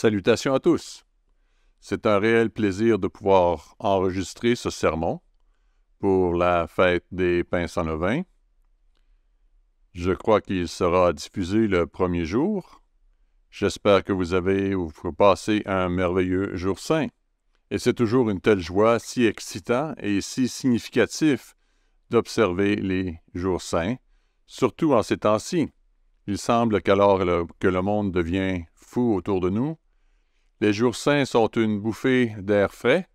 Salutations à tous. C'est un réel plaisir de pouvoir enregistrer ce sermon pour la fête des pains sans levain. Je crois qu'il sera diffusé le premier jour. J'espère que vous passez un merveilleux jour saint. Et c'est toujours une telle joie, si excitant et si significatif d'observer les jours saints, surtout en ces temps-ci. Il semble qu'alors que le monde devient fou autour de nous, les jours saints sont une bouffée d'air frais,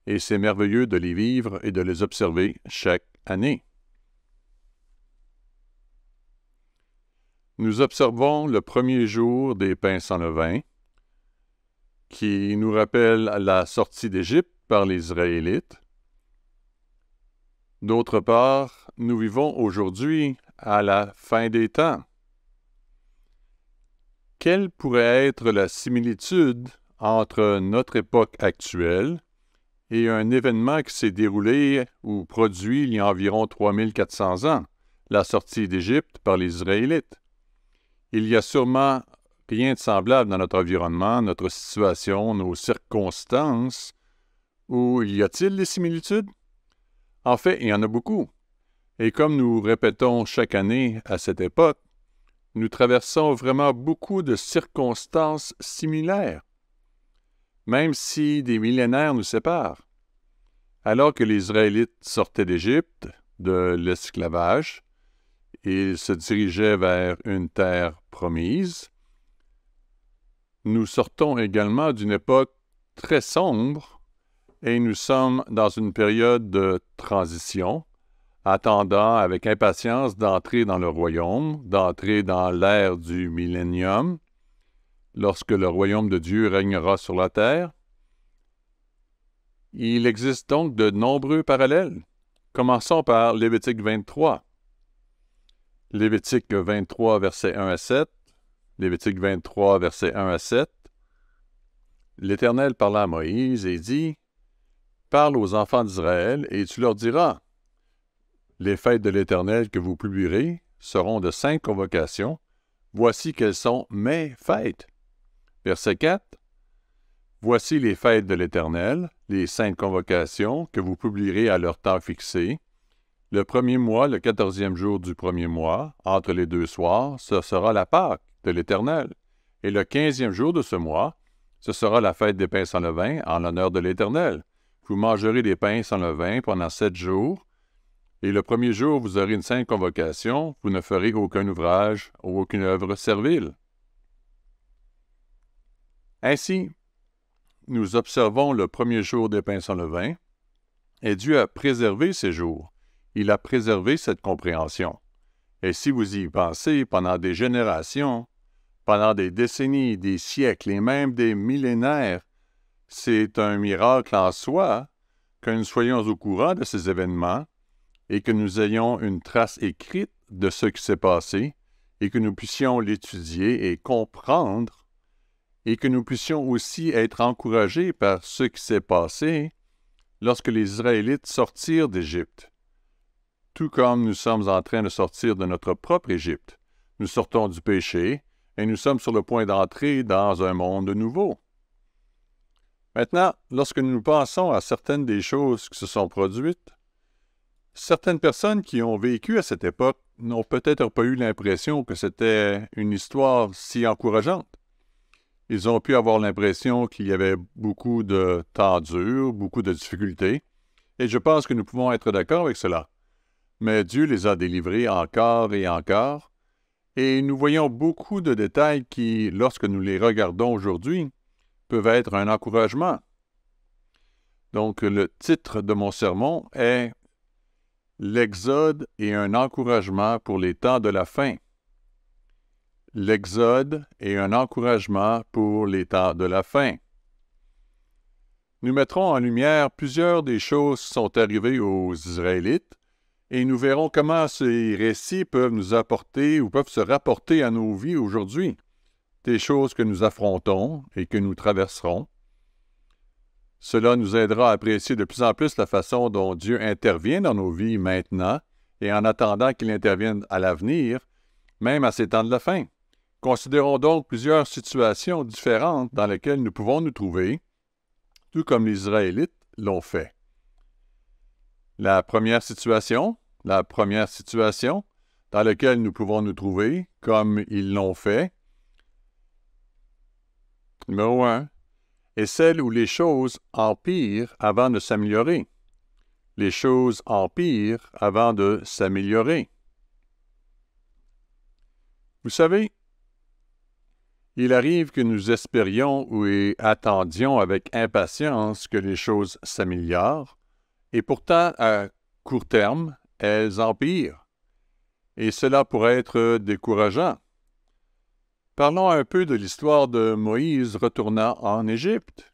et c'est merveilleux de les vivre et de les observer chaque année. Nous observons le premier jour des pains sans levain, qui nous rappelle la sortie d'Égypte par les Israélites. D'autre part, nous vivons aujourd'hui à la fin des temps. Quelle pourrait être la similitude entre notre époque actuelle et un événement qui s'est déroulé ou produit il y a environ 3400 ans, la sortie d'Égypte par les Israélites? Il y a sûrement rien de semblable dans notre environnement, notre situation, nos circonstances. Ou y a-t-il des similitudes? En fait, il y en a beaucoup. Et comme nous répétons chaque année à cette époque, nous traversons vraiment beaucoup de circonstances similaires, même si des millénaires nous séparent. Alors que les Israélites sortaient d'Égypte, de l'esclavage, ils se dirigeaient vers une terre promise, nous sortons également d'une époque très sombre et nous sommes dans une période de transition, attendant avec impatience d'entrer dans le royaume, d'entrer dans l'ère du millénium, lorsque le royaume de Dieu régnera sur la terre. Il existe donc de nombreux parallèles. Commençons par Lévitique 23. Lévitique 23, versets 1 à 7. Lévitique 23, versets 1 à 7. L'Éternel parla à Moïse et dit, « Parle aux enfants d'Israël, et tu leur diras, les fêtes de l'Éternel que vous publierez seront de 5 convocations. Voici quelles sont mes fêtes. » Verset 4. « Voici les fêtes de l'Éternel, les 5 convocations que vous publierez à leur temps fixé. Le premier mois, le 14e jour du premier mois, entre les 2 soirs, ce sera la Pâque de l'Éternel. Et le 15e jour de ce mois, ce sera la fête des pains sans levain en l'honneur de l'Éternel. Vous mangerez des pains sans levain pendant 7 jours. Et le premier jour, vous aurez une sainte convocation, vous ne ferez aucun ouvrage ou aucune œuvre servile. » Ainsi, nous observons le premier jour des pains sans levain, et Dieu a préservé ces jours. Il a préservé cette compréhension. Et si vous y pensez, pendant des générations, pendant des décennies, des siècles et même des millénaires, c'est un miracle en soi que nous soyons au courant de ces événements et que nous ayons une trace écrite de ce qui s'est passé, et que nous puissions l'étudier et comprendre, et que nous puissions aussi être encouragés par ce qui s'est passé lorsque les Israélites sortirent d'Égypte. Tout comme nous sommes en train de sortir de notre propre Égypte. Nous sortons du péché, et nous sommes sur le point d'entrer dans un monde nouveau. Maintenant, lorsque nous pensons à certaines des choses qui se sont produites, certaines personnes qui ont vécu à cette époque n'ont peut-être pas eu l'impression que c'était une histoire si encourageante. Ils ont pu avoir l'impression qu'il y avait beaucoup de temps dur, beaucoup de difficultés, et je pense que nous pouvons être d'accord avec cela. Mais Dieu les a délivrés encore, et nous voyons beaucoup de détails qui, lorsque nous les regardons aujourd'hui, peuvent être un encouragement. Donc, le titre de mon sermon est L'Exode est un encouragement pour les temps de la fin. L'Exode est un encouragement pour les temps de la fin. Nous mettrons en lumière plusieurs des choses qui sont arrivées aux Israélites et nous verrons comment ces récits peuvent nous apporter ou peuvent se rapporter à nos vies aujourd'hui, des choses que nous affrontons et que nous traverserons. Cela nous aidera à apprécier de plus en plus la façon dont Dieu intervient dans nos vies maintenant et en attendant qu'il intervienne à l'avenir, même à ces temps de la fin. Considérons donc plusieurs situations différentes dans lesquelles nous pouvons nous trouver, tout comme les Israélites l'ont fait. La première situation dans laquelle nous pouvons nous trouver, comme ils l'ont fait, numéro 1, est celle où les choses empirent avant de s'améliorer. Les choses empirent avant de s'améliorer. Vous savez, il arrive que nous espérions ou attendions avec impatience que les choses s'améliorent, et pourtant, à court terme, elles empirent. Et cela pourrait être décourageant. Parlons un peu de l'histoire de Moïse retournant en Égypte.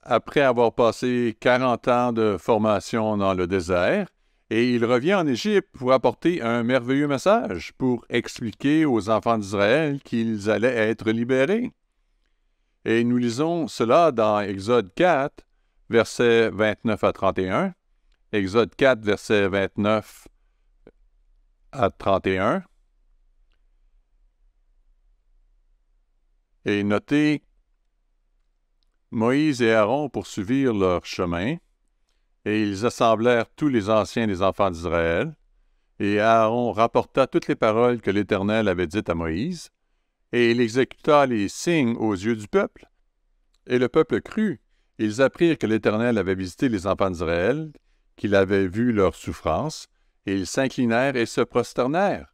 Après avoir passé 40 ans de formation dans le désert, et il revient en Égypte pour apporter un merveilleux message, pour expliquer aux enfants d'Israël qu'ils allaient être libérés. Et nous lisons cela dans Exode 4, versets 29 à 31. Exode 4, versets 29 à 31. Et notez, Moïse et Aaron poursuivirent leur chemin, et ils assemblèrent tous les anciens des enfants d'Israël, et Aaron rapporta toutes les paroles que l'Éternel avait dites à Moïse, et il exécuta les signes aux yeux du peuple. Et le peuple crut. Ils apprirent que l'Éternel avait visité les enfants d'Israël, qu'il avait vu leur souffrance, et ils s'inclinèrent et se prosternèrent.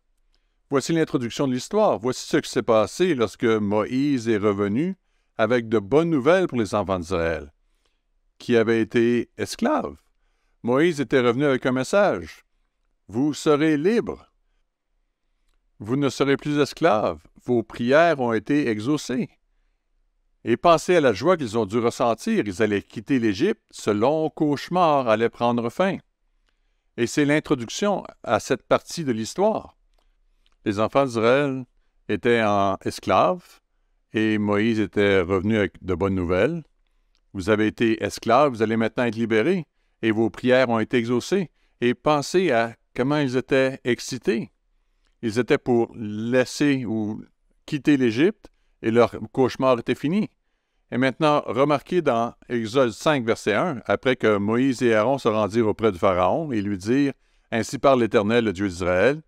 Voici l'introduction de l'histoire. Voici ce qui s'est passé lorsque Moïse est revenu avec de bonnes nouvelles pour les enfants d'Israël, qui avaient été esclaves. Moïse était revenu avec un message. Vous serez libres. Vous ne serez plus esclaves. Vos prières ont été exaucées. Et pensez à la joie qu'ils ont dû ressentir. Ils allaient quitter l'Égypte. Ce long cauchemar allait prendre fin. Et c'est l'introduction à cette partie de l'histoire. Les enfants d'Israël étaient en esclaves et Moïse était revenu avec de bonnes nouvelles. Vous avez été esclaves, vous allez maintenant être libérés et vos prières ont été exaucées. Et pensez à comment ils étaient excités. Ils étaient pour laisser ou quitter l'Égypte et leur cauchemar était fini. Et maintenant, remarquez dans Exode 5, verset 1, après que Moïse et Aaron se rendirent auprès du Pharaon et lui dirent « Ainsi parle l'Éternel, le Dieu d'Israël,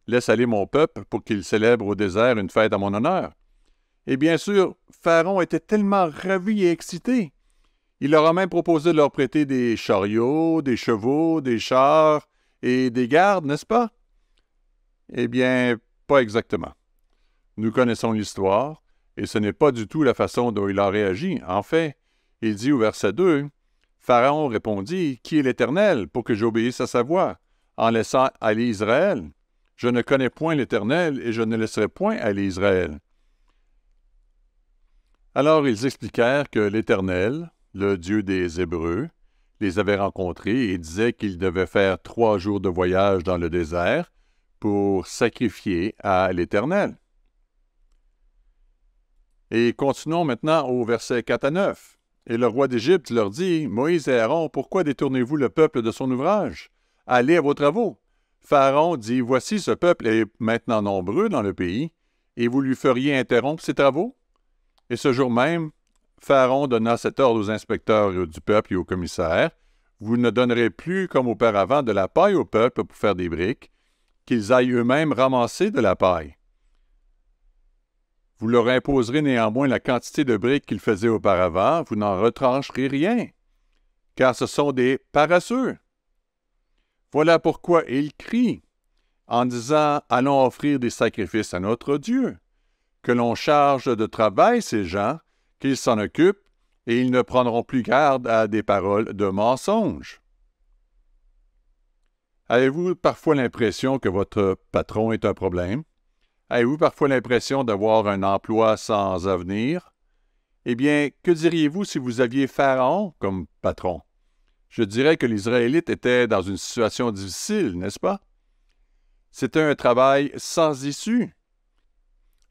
laisse aller mon peuple pour qu'il célèbre au désert une fête à mon honneur. » Et bien sûr, Pharaon était tellement ravi et excité. Il leur a même proposé de leur prêter des chariots, des chevaux, des chars et des gardes, n'est-ce pas? Eh bien, pas exactement. Nous connaissons l'histoire, et ce n'est pas du tout la façon dont il a réagi. En fait, il dit au verset 2, « Pharaon répondit, « Qui est l'Éternel pour que j'obéisse à sa voix, en laissant aller Israël? Je ne connais point l'Éternel, et je ne laisserai point aller Israël. » Alors ils expliquèrent que l'Éternel, le Dieu des Hébreux, les avait rencontrés et disait qu'ils devaient faire 3 jours de voyage dans le désert pour sacrifier à l'Éternel. Et continuons maintenant au verset 4 à 9. « Et le roi d'Égypte leur dit, « Moïse et Aaron, pourquoi détournez-vous le peuple de son ouvrage? Allez à vos travaux. » Pharaon dit, « Voici, ce peuple est maintenant nombreux dans le pays, et vous lui feriez interrompre ses travaux? » Et ce jour même, Pharaon donna cet ordre aux inspecteurs du peuple et aux commissaires, « Vous ne donnerez plus, comme auparavant, de la paille au peuple pour faire des briques, qu'ils aillent eux-mêmes ramasser de la paille. Vous leur imposerez néanmoins la quantité de briques qu'ils faisaient auparavant, vous n'en retrancherez rien, car ce sont des paresseux. Voilà pourquoi ils crient, en disant, « Allons offrir des sacrifices à notre Dieu. » Que l'on charge de travail ces gens, qu'ils s'en occupent, et ils ne prendront plus garde à des paroles de mensonge. Avez-vous parfois l'impression que votre patron est un problème? Avez-vous parfois l'impression d'avoir un emploi sans avenir? Eh bien, que diriez-vous si vous aviez Pharaon comme patron? Je dirais que les Israélites étaient dans une situation difficile, n'est-ce pas? C'était un travail sans issue.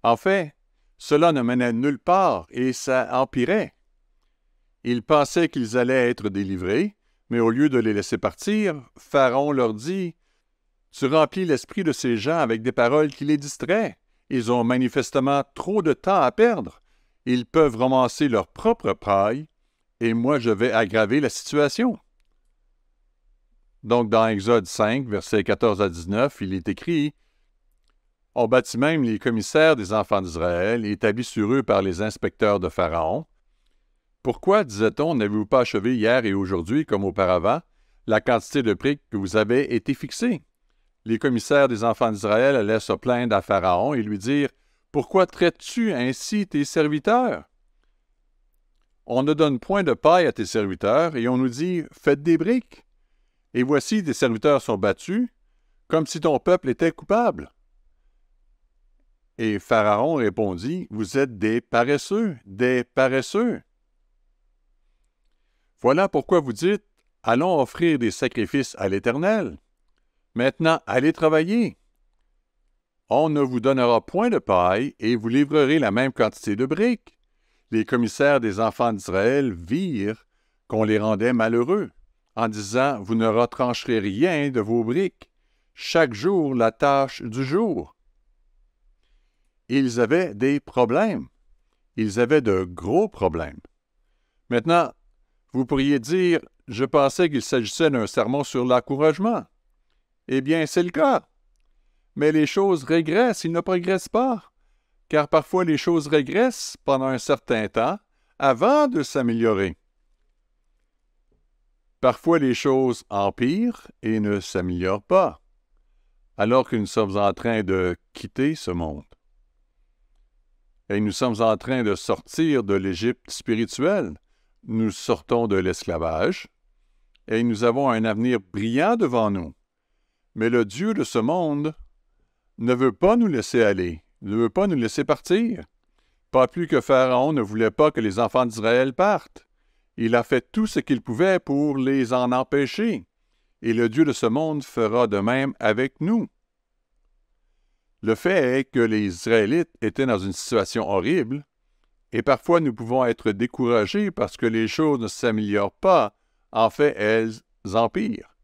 En fait, cela ne menait nulle part et ça empirait. Ils pensaient qu'ils allaient être délivrés, mais au lieu de les laisser partir, Pharaon leur dit, « Tu remplis l'esprit de ces gens avec des paroles qui les distraient. Ils ont manifestement trop de temps à perdre. Ils peuvent ramasser leur propre paille, et moi je vais aggraver la situation. » Donc dans Exode 5, versets 14 à 19, il est écrit « On bâtit même les commissaires des enfants d'Israël, établis sur eux par les inspecteurs de Pharaon. Pourquoi, disait-on, n'avez-vous pas achevé hier et aujourd'hui, comme auparavant, la quantité de briques que vous avez été fixée? » Les commissaires des enfants d'Israël allaient se plaindre à Pharaon et lui dire « Pourquoi traites-tu ainsi tes serviteurs? On ne donne point de paille à tes serviteurs et on nous dit « Faites des briques. » Et voici, tes serviteurs sont battus, comme si ton peuple était coupable. Et Pharaon répondit « Vous êtes des paresseux, des paresseux. » Voilà pourquoi vous dites « Allons offrir des sacrifices à l'Éternel. » Maintenant, allez travailler. On ne vous donnera point de paille et vous livrerez la même quantité de briques. Les commissaires des enfants d'Israël virent qu'on les rendait malheureux, en disant « Vous ne retrancherez rien de vos briques. Chaque jour la tâche du jour. » Ils avaient des problèmes. Ils avaient de gros problèmes. Maintenant, vous pourriez dire « Je pensais qu'il s'agissait d'un sermon sur l'encouragement. » Eh bien, c'est le cas. Mais les choses régressent, ils ne progressent pas, car parfois les choses régressent pendant un certain temps avant de s'améliorer. Parfois les choses empirent et ne s'améliorent pas, alors que nous sommes en train de quitter ce monde. Et nous sommes en train de sortir de l'Égypte spirituelle. Nous sortons de l'esclavage et nous avons un avenir brillant devant nous. Mais le Dieu de ce monde ne veut pas nous laisser aller, ne veut pas nous laisser partir. Pas plus que Pharaon ne voulait pas que les enfants d'Israël partent. Il a fait tout ce qu'il pouvait pour les en empêcher. Et le Dieu de ce monde fera de même avec nous. Le fait est que les Israélites étaient dans une situation horrible, et parfois nous pouvons être découragés parce que les choses ne s'améliorent pas. En fait, elles empirent.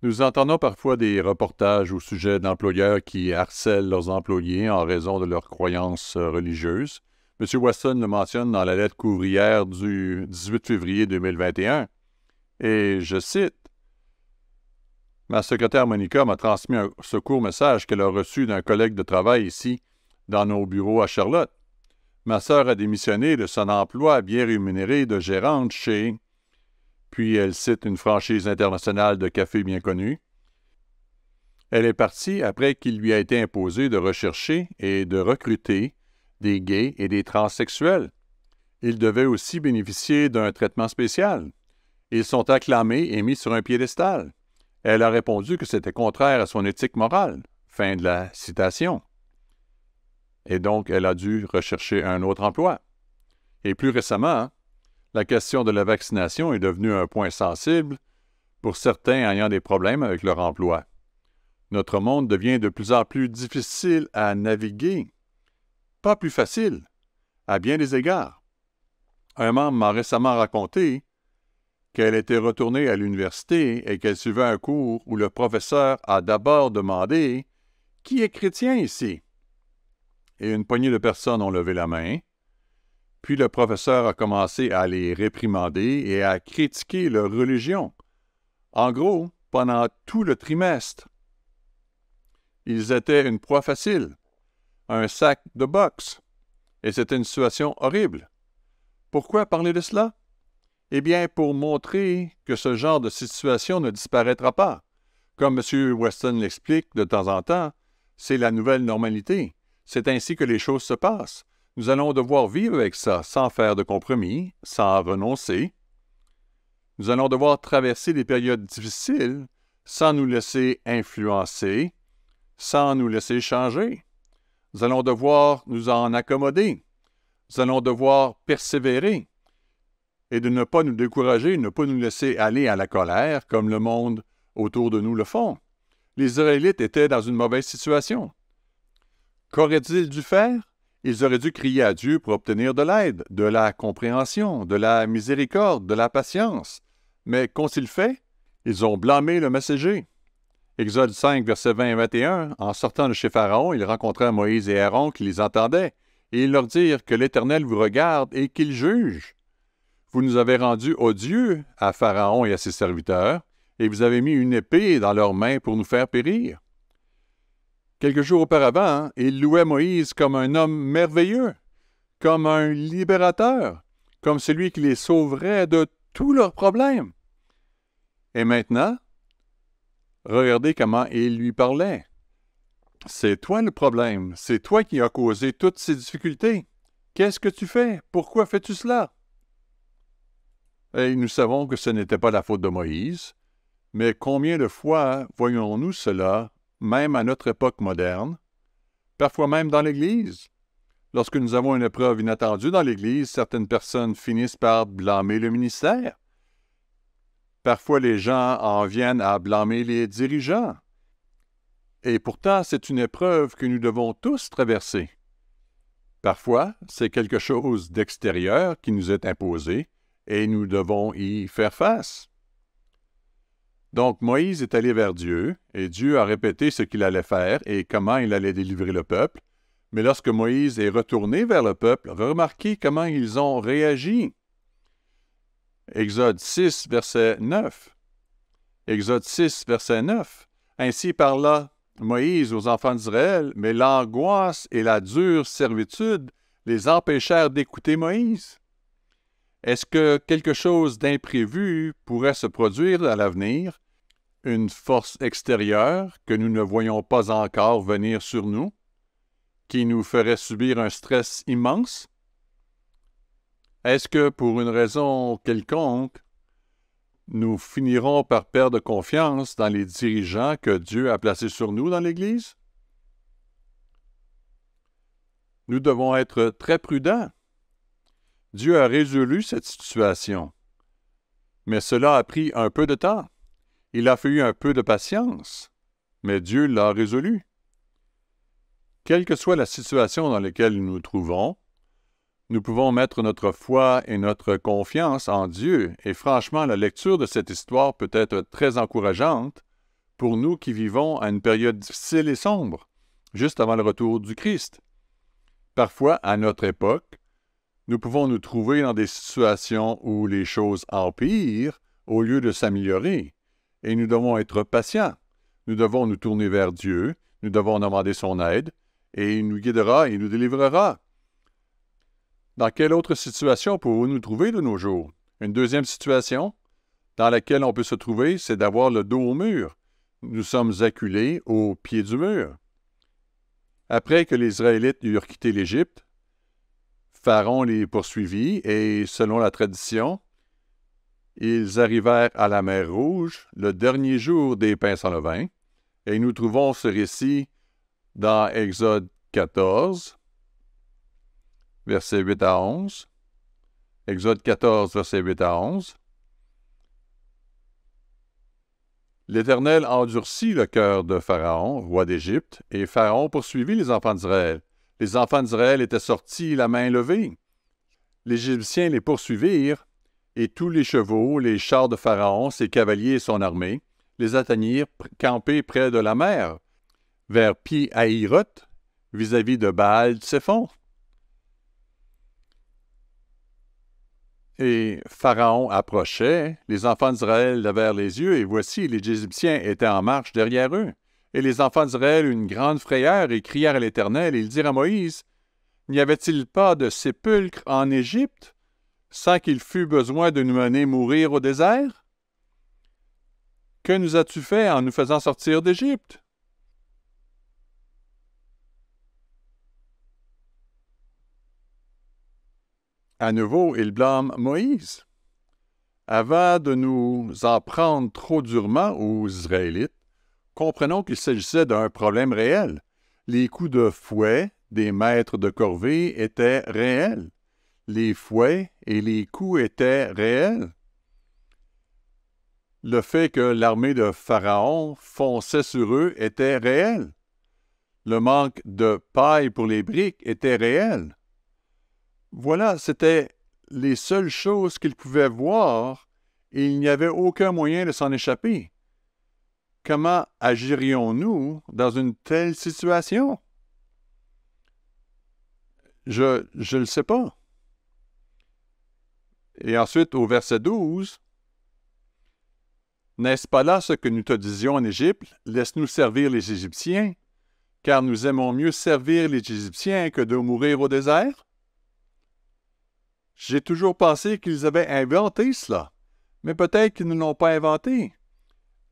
Nous entendons parfois des reportages au sujet d'employeurs qui harcèlent leurs employés en raison de leurs croyances religieuses. M. Weston le mentionne dans la lettre courrière du 18 février 2021. Et je cite, « Ma secrétaire Monica m'a transmis ce court message qu'elle a reçu d'un collègue de travail ici, dans nos bureaux à Charlotte. Ma sœur a démissionné de son emploi bien rémunéré de gérante chez... » Puis elle cite une franchise internationale de café bien connue. Elle est partie après qu'il lui a été imposé de rechercher et de recruter des gays et des transsexuels. Ils devaient aussi bénéficier d'un traitement spécial. Ils sont acclamés et mis sur un piédestal. Elle a répondu que c'était contraire à son éthique morale. Fin de la citation. Et donc, elle a dû rechercher un autre emploi. Et plus récemment, la question de la vaccination est devenue un point sensible pour certains ayant des problèmes avec leur emploi. Notre monde devient de plus en plus difficile à naviguer. Pas plus facile, à bien des égards. Un membre m'a récemment raconté qu'elle était retournée à l'université et qu'elle suivait un cours où le professeur a d'abord demandé « Qui est chrétien ici? » Et une poignée de personnes ont levé la main. Puis le professeur a commencé à les réprimander et à critiquer leur religion. En gros, pendant tout le trimestre, ils étaient une proie facile, un sac de boxe, et c'était une situation horrible. Pourquoi parler de cela? Eh bien, pour montrer que ce genre de situation ne disparaîtra pas. Comme M. Weston l'explique de temps en temps, c'est la nouvelle normalité. C'est ainsi que les choses se passent. Nous allons devoir vivre avec ça sans faire de compromis, sans renoncer. Nous allons devoir traverser des périodes difficiles sans nous laisser influencer, sans nous laisser changer. Nous allons devoir nous en accommoder. Nous allons devoir persévérer et de ne pas nous décourager, ne pas nous laisser aller à la colère comme le monde autour de nous le font. Les Israélites étaient dans une mauvaise situation. Qu'auraient-ils dû faire? Ils auraient dû crier à Dieu pour obtenir de l'aide, de la compréhension, de la miséricorde, de la patience. Mais qu'ont-ils fait? Ils ont blâmé le messager. Exode 5, versets 20 et 21, en sortant de chez Pharaon, ils rencontrèrent Moïse et Aaron qui les entendaient, et ils leur dirent que l'Éternel vous regarde et qu'il juge. Vous nous avez rendus odieux à Pharaon et à ses serviteurs, et vous avez mis une épée dans leurs mains pour nous faire périr. Quelques jours auparavant, ils louaient Moïse comme un homme merveilleux, comme un libérateur, comme celui qui les sauverait de tous leurs problèmes. Et maintenant, regardez comment il lui parlait. C'est toi le problème, c'est toi qui as causé toutes ces difficultés. Qu'est-ce que tu fais? Pourquoi fais-tu cela? Et nous savons que ce n'était pas la faute de Moïse, mais combien de fois voyons-nous cela, même à notre époque moderne, parfois même dans l'Église? Lorsque nous avons une épreuve inattendue dans l'Église, certaines personnes finissent par blâmer le ministère. Parfois, les gens en viennent à blâmer les dirigeants. Et pourtant, c'est une épreuve que nous devons tous traverser. Parfois, c'est quelque chose d'extérieur qui nous est imposé et nous devons y faire face. Donc, Moïse est allé vers Dieu et Dieu a répété ce qu'il allait faire et comment il allait délivrer le peuple. Mais lorsque Moïse est retourné vers le peuple, remarquez comment ils ont réagi. Exode 6, verset 9. Exode 6, verset 9. Ainsi parla Moïse aux enfants d'Israël, mais l'angoisse et la dure servitude les empêchèrent d'écouter Moïse. Est-ce que quelque chose d'imprévu pourrait se produire à l'avenir, une force extérieure que nous ne voyons pas encore venir sur nous, qui nous ferait subir un stress immense? Est-ce que, pour une raison quelconque, nous finirons par perdre confiance dans les dirigeants que Dieu a placés sur nous dans l'Église? Nous devons être très prudents. Dieu a résolu cette situation, mais cela a pris un peu de temps. Il a fallu un peu de patience, mais Dieu l'a résolu. Quelle que soit la situation dans laquelle nous nous trouvons, nous pouvons mettre notre foi et notre confiance en Dieu, et franchement, la lecture de cette histoire peut être très encourageante pour nous qui vivons à une période difficile et sombre, juste avant le retour du Christ. Parfois, à notre époque, nous pouvons nous trouver dans des situations où les choses empirent au lieu de s'améliorer, et nous devons être patients. Nous devons nous tourner vers Dieu, nous devons demander son aide, et il nous guidera et nous délivrera. Dans quelle autre situation pouvons-nous nous trouver de nos jours? Une deuxième situation dans laquelle on peut se trouver, c'est d'avoir le dos au mur. Nous sommes acculés au pied du mur. Après que les Israélites eurent quitté l'Égypte, Pharaon les poursuivit et, selon la tradition, ils arrivèrent à la mer Rouge le dernier jour des pains sans levain, et nous trouvons ce récit dans Exode 14, versets 8 à 11. Exode 14, versets 8 à 11. L'Éternel endurcit le cœur de Pharaon, roi d'Égypte, et Pharaon poursuivit les enfants d'Israël. Les enfants d'Israël étaient sortis la main levée. Les Égyptiens les poursuivirent, et tous les chevaux, les chars de Pharaon, ses cavaliers et son armée, les atteignirent campés près de la mer, vers Pi-Hahiroth, vis-à-vis de Baal-Tsephon. Et Pharaon approchait, les enfants d'Israël levèrent les yeux, et voici, les Égyptiens étaient en marche derrière eux. Et les enfants d'Israël eurent une grande frayeur et crièrent à l'Éternel, et ils dirent à Moïse, « N'y avait-il pas de sépulcre en Égypte, sans qu'il fût besoin de nous mener mourir au désert? Que nous as-tu fait en nous faisant sortir d'Égypte? » À nouveau, il blâme Moïse. Avant de nous en prendre trop durement aux Israélites, comprenons qu'il s'agissait d'un problème réel. Les coups de fouet des maîtres de corvée étaient réels. Les fouets et les coups étaient réels. Le fait que l'armée de Pharaon fonçait sur eux était réel. Le manque de paille pour les briques était réel. Voilà, c'était les seules choses qu'ils pouvaient voir et il n'y avait aucun moyen de s'en échapper. comment agirions-nous dans une telle situation? Je ne le sais pas. Et ensuite, au verset 12, « N'est-ce pas là ce que nous te disions en Égypte? Laisse-nous servir les Égyptiens, car nous aimons mieux servir les Égyptiens que de mourir au désert? » J'ai toujours pensé qu'ils avaient inventé cela, mais peut-être qu'ils ne l'ont pas inventé.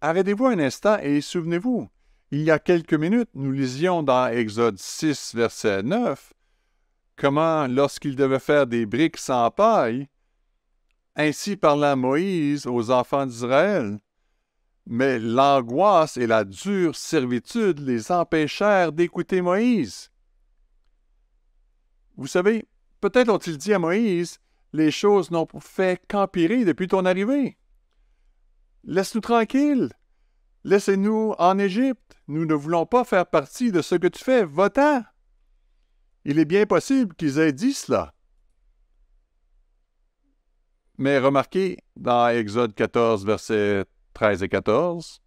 Arrêtez-vous un instant et souvenez-vous, il y a quelques minutes, nous lisions dans Exode 6, verset 9, comment, lorsqu'il devait faire des briques sans paille, ainsi parla Moïse aux enfants d'Israël. Mais l'angoisse et la dure servitude les empêchèrent d'écouter Moïse. Vous savez, peut-être ont-ils dit à Moïse, « Les choses n'ont fait qu'empirer depuis ton arrivée. Laisse-nous tranquilles. Laissez-nous en Égypte. Nous ne voulons pas faire partie de ce que tu fais. Va-t'en. » Il est bien possible qu'ils aient dit cela. Mais remarquez, dans Exode 14, versets 13 et 14,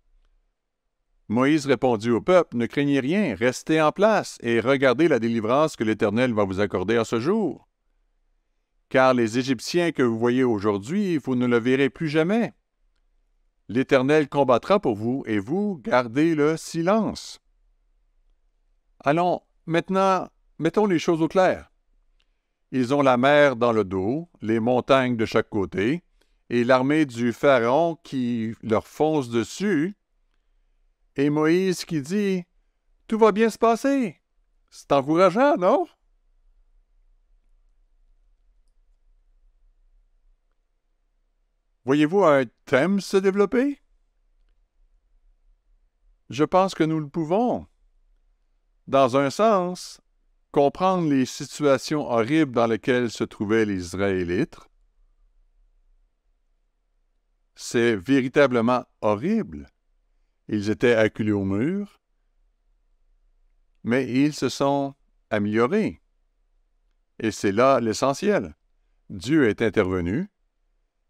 Moïse répondit au peuple, « Ne craignez rien, restez en place et regardez la délivrance que l'Éternel va vous accorder en ce jour. Car les Égyptiens que vous voyez aujourd'hui, vous ne le verrez plus jamais. L'Éternel combattra pour vous et vous gardez le silence. » Allons, maintenant, mettons les choses au clair. Ils ont la mer dans le dos, les montagnes de chaque côté, et l'armée du Pharaon qui leur fonce dessus, et Moïse qui dit « Tout va bien se passer. » C'est encourageant, non? Voyez-vous un thème se développer? Je pense que nous le pouvons. Dans un sens, comprendre les situations horribles dans lesquelles se trouvaient les Israélites, c'est véritablement horrible. Ils étaient acculés au mur, mais ils se sont améliorés. Et c'est là l'essentiel. Dieu est intervenu,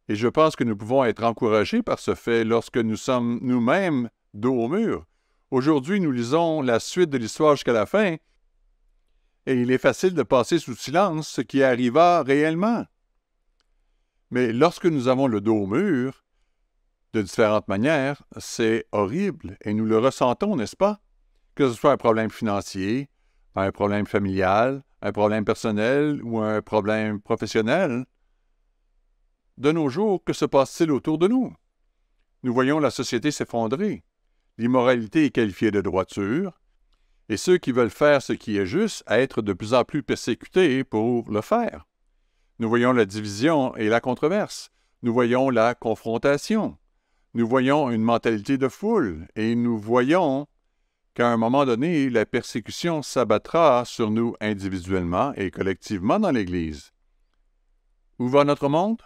et je pense que nous pouvons être encouragés par ce fait lorsque nous sommes nous-mêmes dos au mur. Aujourd'hui, nous lisons la suite de l'histoire jusqu'à la fin, et il est facile de passer sous silence ce qui arriva réellement. Mais lorsque nous avons le dos au mur, de différentes manières, c'est horrible, et nous le ressentons, n'est-ce pas? Que ce soit un problème financier, un problème familial, un problème personnel ou un problème professionnel. De nos jours, que se passe-t-il autour de nous? Nous voyons la société s'effondrer. L'immoralité est qualifiée de droiture, et ceux qui veulent faire ce qui est juste être de plus en plus persécutés pour le faire. Nous voyons la division et la controverse. Nous voyons la confrontation. Nous voyons une mentalité de foule, et nous voyons qu'à un moment donné, la persécution s'abattra sur nous individuellement et collectivement dans l'Église. Où va notre monde?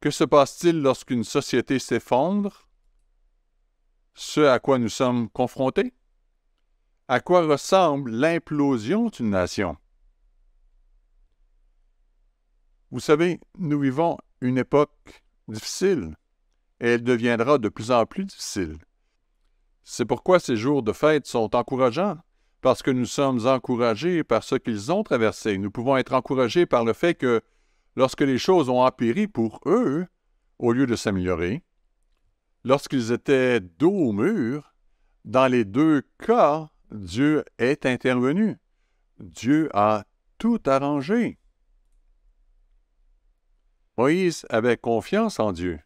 Que se passe-t-il lorsqu'une société s'effondre? Ce à quoi nous sommes confrontés? À quoi ressemble l'implosion d'une nation? Vous savez, nous vivons une époque difficile, et elle deviendra de plus en plus difficile. C'est pourquoi ces jours de fête sont encourageants, parce que nous sommes encouragés par ce qu'ils ont traversé. Nous pouvons être encouragés par le fait que, lorsque les choses ont empiré pour eux, au lieu de s'améliorer, lorsqu'ils étaient dos au mur, dans les deux cas, Dieu est intervenu. Dieu a tout arrangé. Moïse avait confiance en Dieu.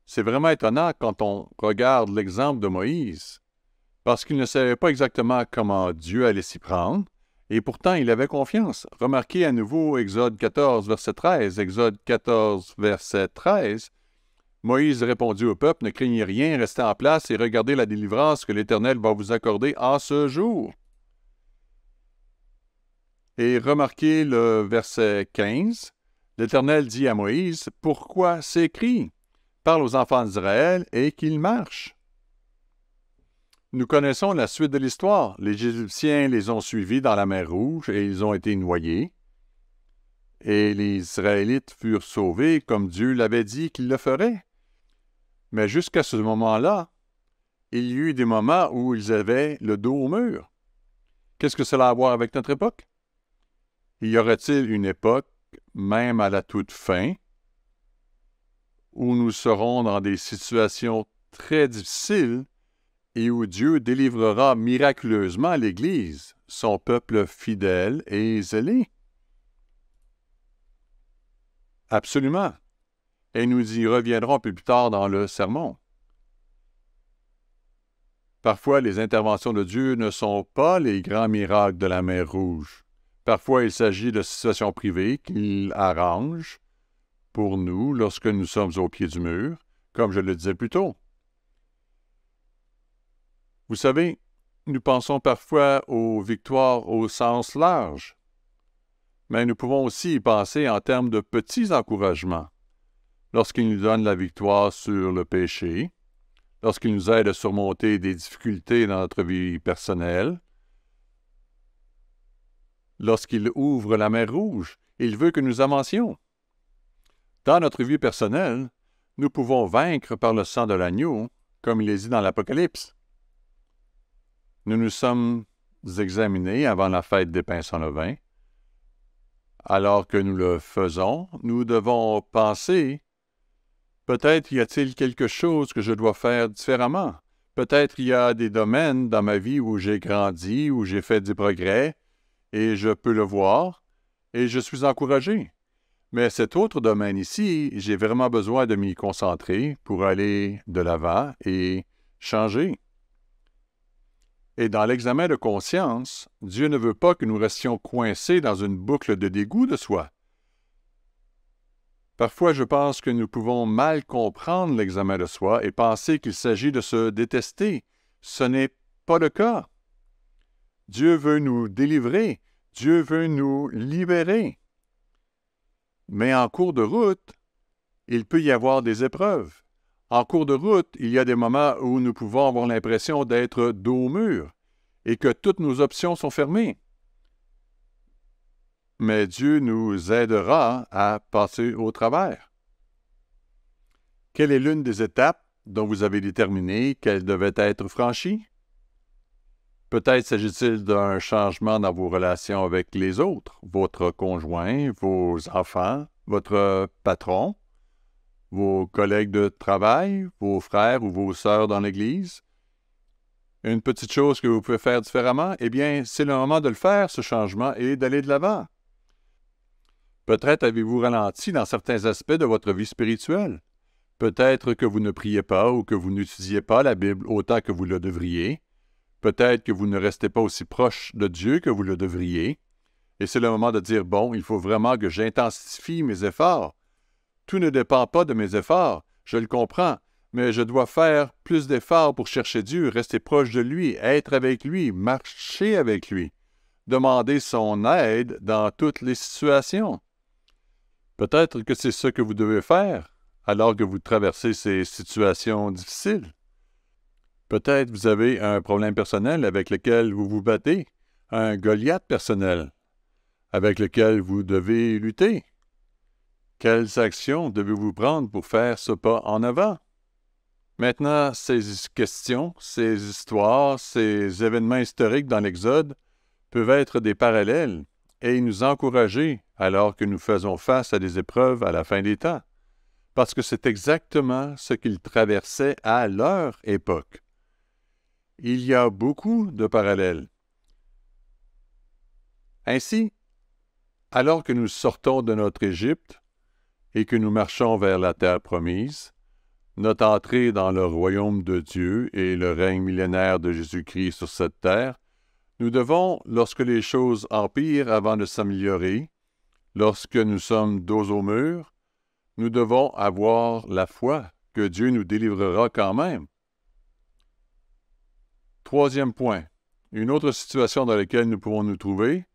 C'est vraiment étonnant quand on regarde l'exemple de Moïse, parce qu'il ne savait pas exactement comment Dieu allait s'y prendre, et pourtant il avait confiance. Remarquez à nouveau Exode 14, verset 13. Exode 14, verset 13. Moïse répondit au peuple, « Ne craignez rien, restez en place et regardez la délivrance que l'Éternel va vous accorder en ce jour. » Et remarquez le verset 15. L'Éternel dit à Moïse, « Pourquoi s'écrie? Parle aux enfants d'Israël et qu'ils marchent. » Nous connaissons la suite de l'histoire. Les Égyptiens les ont suivis dans la mer Rouge et ils ont été noyés. Et les Israélites furent sauvés comme Dieu l'avait dit qu'il le ferait. Mais jusqu'à ce moment-là, il y eut des moments où ils avaient le dos au mur. Qu'est-ce que cela a à voir avec notre époque? Y aurait-il une époque, même à la toute fin, où nous serons dans des situations très difficiles et où Dieu délivrera miraculeusement l'Église, son peuple fidèle et zélé? Absolument. Et nous y reviendrons un peu plus tard dans le sermon. Parfois, les interventions de Dieu ne sont pas les grands miracles de la mer Rouge. Parfois, il s'agit de situations privées qu'il arrange pour nous lorsque nous sommes au pied du mur, comme je le disais plus tôt. Vous savez, nous pensons parfois aux victoires au sens large, mais nous pouvons aussi y penser en termes de petits encouragements. Lorsqu'il nous donne la victoire sur le péché, lorsqu'il nous aide à surmonter des difficultés dans notre vie personnelle, lorsqu'il ouvre la mer Rouge, il veut que nous avancions. Dans notre vie personnelle, nous pouvons vaincre par le sang de l'agneau, comme il est dit dans l'Apocalypse. Nous nous sommes examinés avant la fête des pains sans levain. Alors que nous le faisons, nous devons penser, peut-être y a-t-il quelque chose que je dois faire différemment. Peut-être il y a des domaines dans ma vie où j'ai grandi, où j'ai fait du progrès, et je peux le voir, et je suis encouragé. Mais cet autre domaine ici, j'ai vraiment besoin de m'y concentrer pour aller de l'avant et changer. Et dans l'examen de conscience, Dieu ne veut pas que nous restions coincés dans une boucle de dégoût de soi. Parfois, je pense que nous pouvons mal comprendre l'examen de soi et penser qu'il s'agit de se détester. Ce n'est pas le cas. Dieu veut nous délivrer. Dieu veut nous libérer. Mais en cours de route, il peut y avoir des épreuves. En cours de route, il y a des moments où nous pouvons avoir l'impression d'être dos au mur et que toutes nos options sont fermées. Mais Dieu nous aidera à passer au travers. Quelle est l'une des étapes dont vous avez déterminé qu'elle devait être franchie? Peut-être s'agit-il d'un changement dans vos relations avec les autres, votre conjoint, vos enfants, votre patron, vos collègues de travail, vos frères ou vos sœurs dans l'Église. Une petite chose que vous pouvez faire différemment, eh bien, c'est le moment de le faire, ce changement, et d'aller de l'avant. Peut-être avez-vous ralenti dans certains aspects de votre vie spirituelle. Peut-être que vous ne priez pas ou que vous n'étudiez pas la Bible autant que vous le devriez. Peut-être que vous ne restez pas aussi proche de Dieu que vous le devriez. Et c'est le moment de dire, bon, il faut vraiment que j'intensifie mes efforts. Tout ne dépend pas de mes efforts, je le comprends, mais je dois faire plus d'efforts pour chercher Dieu, rester proche de lui, être avec lui, marcher avec lui, demander son aide dans toutes les situations. Peut-être que c'est ce que vous devez faire alors que vous traversez ces situations difficiles. Peut-être vous avez un problème personnel avec lequel vous vous battez, un Goliath personnel avec lequel vous devez lutter. Quelles actions devez-vous prendre pour faire ce pas en avant? Maintenant, ces questions, ces histoires, ces événements historiques dans l'Exode peuvent être des parallèles et nous encourager alors que nous faisons face à des épreuves à la fin des temps, parce que c'est exactement ce qu'ils traversaient à leur époque. Il y a beaucoup de parallèles. Ainsi, alors que nous sortons de notre Égypte et que nous marchons vers la terre promise, notre entrée dans le royaume de Dieu et le règne millénaire de Jésus-Christ sur cette terre, nous devons, lorsque les choses empirent avant de s'améliorer, lorsque nous sommes dos au mur, nous devons avoir la foi que Dieu nous délivrera quand même. Troisième point, une autre situation dans laquelle nous pouvons nous trouver,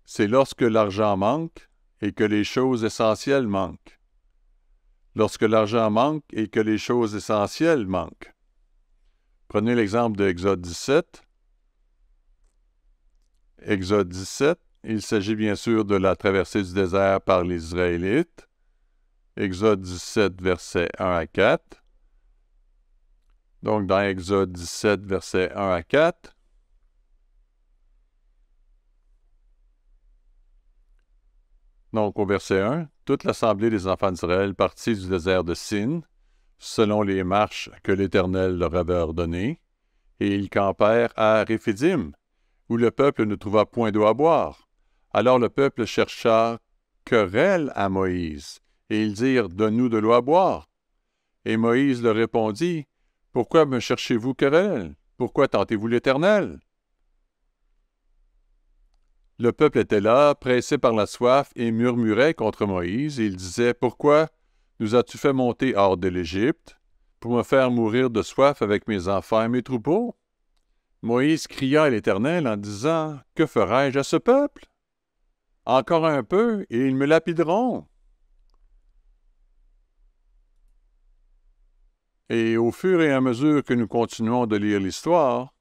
c'est lorsque l'argent manque et que les choses essentielles manquent. Lorsque l'argent manque et que les choses essentielles manquent. Prenez l'exemple de Exode 17. Exode 17, il s'agit bien sûr de la traversée du désert par les Israélites. Exode 17, versets 1 à 4. Donc, dans Exode 17, versets 1 à 4. Donc, au verset 1, « Toute l'assemblée des enfants d'Israël partit du désert de Sin, selon les marches que l'Éternel leur avait ordonnées, et ils campèrent à Réphidim, où le peuple ne trouva point d'eau à boire. Alors le peuple chercha querelle à Moïse, et ils dirent, « Donne-nous de l'eau à boire. » Et Moïse leur répondit, « Pourquoi me cherchez-vous querelle? Pourquoi tentez-vous l'Éternel? » Le peuple était là, pressé par la soif, et murmurait contre Moïse, et il disait, « Pourquoi nous as-tu fait monter hors de l'Égypte, pour me faire mourir de soif avec mes enfants et mes troupeaux? » Moïse cria à l'Éternel en disant, « Que ferai-je à ce peuple? Encore un peu, et ils me lapideront. » Et au fur et à mesure que nous continuons de lire l'histoire,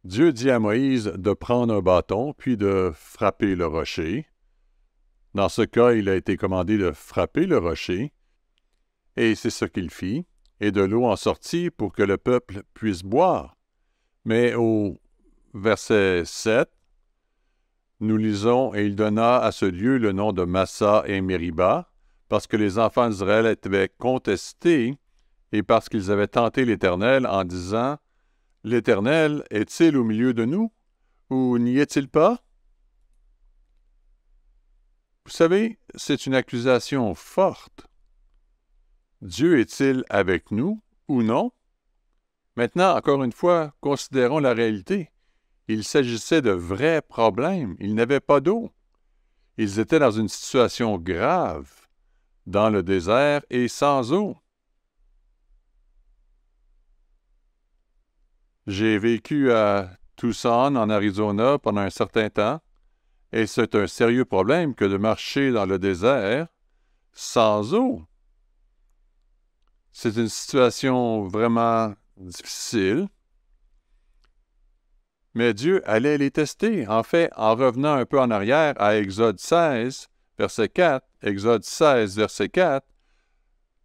Dieu dit à Moïse de prendre un bâton, puis de frapper le rocher. Dans ce cas, il a été commandé de frapper le rocher, et c'est ce qu'il fit, et de l'eau en sortit pour que le peuple puisse boire. Mais au verset 7, nous lisons « Et il donna à ce lieu le nom de Massa et Mériba, parce que les enfants d'Israël étaient contestés, et parce qu'ils avaient tenté l'Éternel en disant, « L'Éternel est-il au milieu de nous, ou n'y est-il pas? » Vous savez, c'est une accusation forte. Dieu est-il avec nous, ou non? Maintenant, encore une fois, considérons la réalité. Il s'agissait de vrais problèmes. Ils n'avaient pas d'eau. Ils étaient dans une situation grave, dans le désert et sans eau. J'ai vécu à Tucson, en Arizona, pendant un certain temps, et c'est un sérieux problème que de marcher dans le désert sans eau. C'est une situation vraiment difficile, mais Dieu allait les tester. En fait, en revenant un peu en arrière à Exode 16, verset 4, Exode 16, verset 4,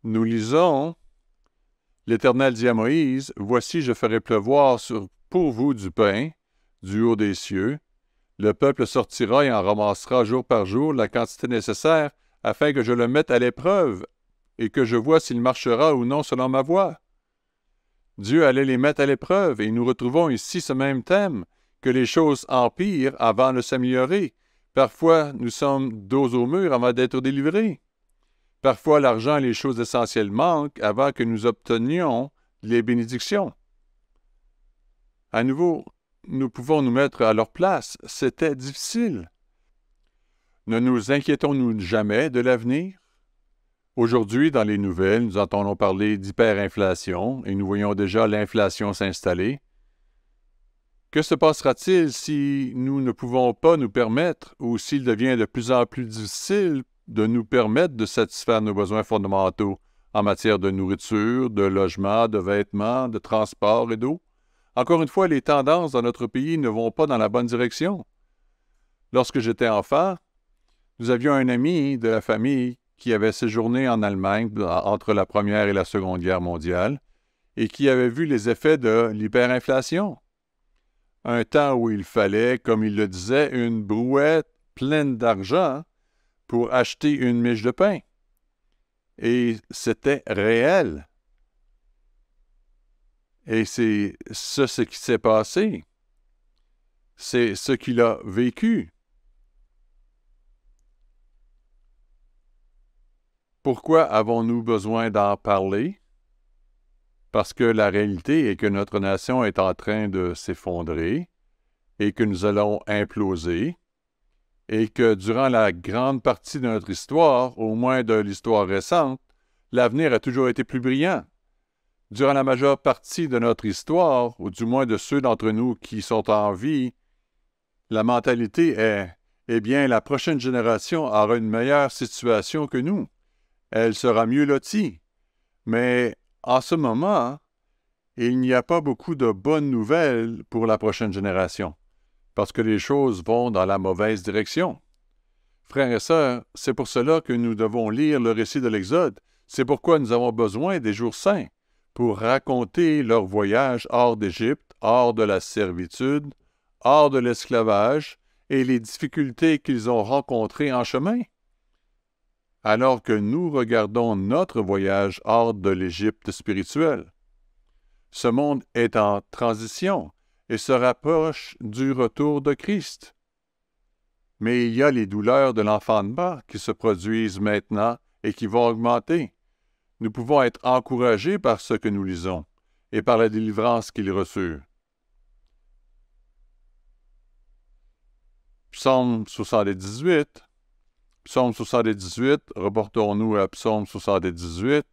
nous lisons, « L'Éternel dit à Moïse, « Voici, je ferai pleuvoir pour vous du pain, du haut des cieux. Le peuple sortira et en ramassera jour par jour la quantité nécessaire, afin que je le mette à l'épreuve, et que je vois s'il marchera ou non selon ma voie. » Dieu allait les mettre à l'épreuve, et nous retrouvons ici ce même thème, que les choses empirent avant de s'améliorer. Parfois, nous sommes dos au mur avant d'être délivrés. Parfois, l'argent et les choses essentielles manquent avant que nous obtenions les bénédictions. À nouveau, nous pouvons nous mettre à leur place. C'était difficile. Ne nous inquiétons-nous jamais de l'avenir? Aujourd'hui, dans les nouvelles, nous entendons parler d'hyperinflation et nous voyons déjà l'inflation s'installer. Que se passera-t-il si nous ne pouvons pas nous permettre ou s'il devient de plus en plus difficile de nous permettre de satisfaire nos besoins fondamentaux en matière de nourriture, de logement, de vêtements, de transport et d'eau? Encore une fois, les tendances dans notre pays ne vont pas dans la bonne direction. Lorsque j'étais enfant, nous avions un ami de la famille qui avait séjourné en Allemagne entre la Première et la Seconde Guerre mondiale et qui avait vu les effets de l'hyperinflation. Un temps où il fallait, comme il le disait, une brouette pleine d'argent pour acheter une miche de pain. Et c'était réel. Et c'est ce qui s'est passé. C'est ce qu'il a vécu. Pourquoi avons-nous besoin d'en parler? Parce que la réalité est que notre nation est en train de s'effondrer et que nous allons imploser et que durant la grande partie de notre histoire, au moins de l'histoire récente, l'avenir a toujours été plus brillant. Durant la majeure partie de notre histoire, ou du moins de ceux d'entre nous qui sont en vie, la mentalité est, eh bien, la prochaine génération aura une meilleure situation que nous. Elle sera mieux lotie. Mais en ce moment, il n'y a pas beaucoup de bonnes nouvelles pour la prochaine génération, parce que les choses vont dans la mauvaise direction. Frères et sœurs, c'est pour cela que nous devons lire le récit de l'Exode. C'est pourquoi nous avons besoin des jours saints, pour raconter leur voyage hors d'Égypte, hors de la servitude, hors de l'esclavage et les difficultés qu'ils ont rencontrées en chemin, alors que nous regardons notre voyage hors de l'Égypte spirituelle. Ce monde est en transition et se rapproche du retour de Christ. Mais il y a les douleurs de l'enfantement qui se produisent maintenant et qui vont augmenter. Nous pouvons être encouragés par ce que nous lisons et par la délivrance qu'ils reçurent. Psaume 78. Psaume 78, reportons-nous à Psaume 78.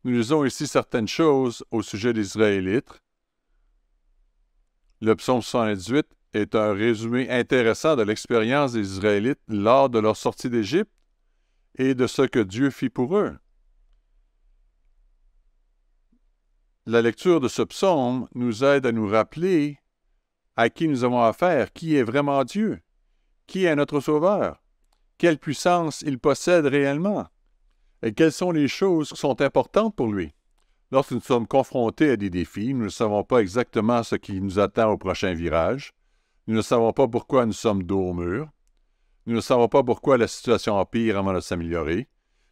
Nous lisons ici certaines choses au sujet des Israélites. Le Psaume 78 est un résumé intéressant de l'expérience des Israélites lors de leur sortie d'Égypte et de ce que Dieu fit pour eux. La lecture de ce psaume nous aide à nous rappeler à qui nous avons affaire, qui est vraiment Dieu, qui est notre Sauveur, quelle puissance il possède réellement, et quelles sont les choses qui sont importantes pour lui. Lorsque nous sommes confrontés à des défis, nous ne savons pas exactement ce qui nous attend au prochain virage, nous ne savons pas pourquoi nous sommes dos au mur, nous ne savons pas pourquoi la situation empire avant de s'améliorer,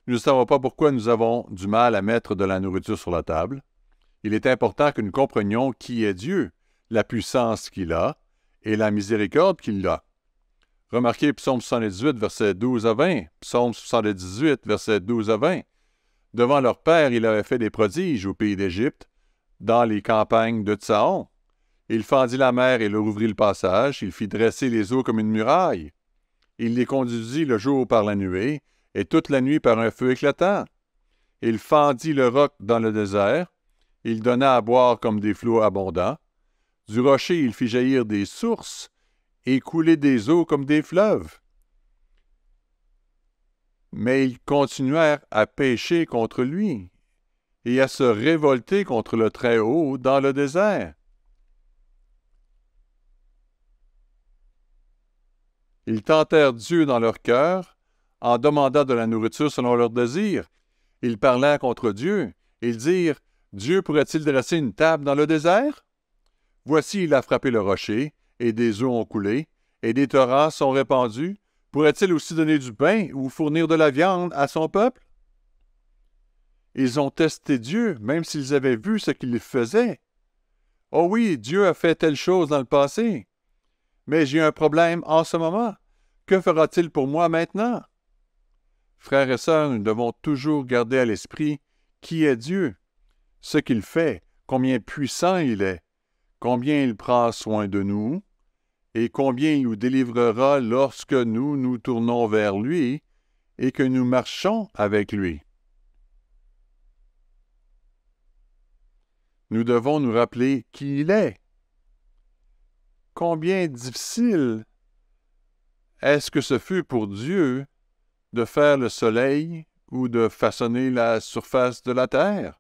nous ne savons pas pourquoi nous avons du mal à mettre de la nourriture sur la table. Il est important que nous comprenions qui est Dieu, la puissance qu'il a et la miséricorde qu'il a. Remarquez Psaume 78, versets 12 à 20, Psaume 78, versets 12 à 20. Devant leur père, il avait fait des prodiges au pays d'Égypte, dans les campagnes de Tsaon. Il fendit la mer et leur ouvrit le passage, il fit dresser les eaux comme une muraille. Il les conduisit le jour par la nuée, et toute la nuit par un feu éclatant. Il fendit le roc dans le désert, il donna à boire comme des flots abondants. Du rocher il fit jaillir des sources, et couler des eaux comme des fleuves. Mais ils continuèrent à pécher contre lui, et à se révolter contre le Très-Haut dans le désert. Ils tentèrent Dieu dans leur cœur, en demandant de la nourriture selon leurs désirs. Ils parlèrent contre Dieu. Ils dirent, « Dieu pourrait-il dresser une table dans le désert? Voici, il a frappé le rocher, et des eaux ont coulé, et des torrents sont répandus. Pourrait-il aussi donner du pain ou fournir de la viande à son peuple? » Ils ont testé Dieu, même s'ils avaient vu ce qu'il faisait. « Oh oui, Dieu a fait telle chose dans le passé. Mais j'ai un problème en ce moment. Que fera-t-il pour moi maintenant? » Frères et sœurs, nous devons toujours garder à l'esprit qui est Dieu, ce qu'il fait, combien puissant il est, combien il prend soin de nous, et combien il nous délivrera lorsque nous nous tournons vers lui et que nous marchons avec lui. Nous devons nous rappeler qui il est. Combien difficile est-ce que ce fut pour Dieu de faire le soleil ou de façonner la surface de la terre?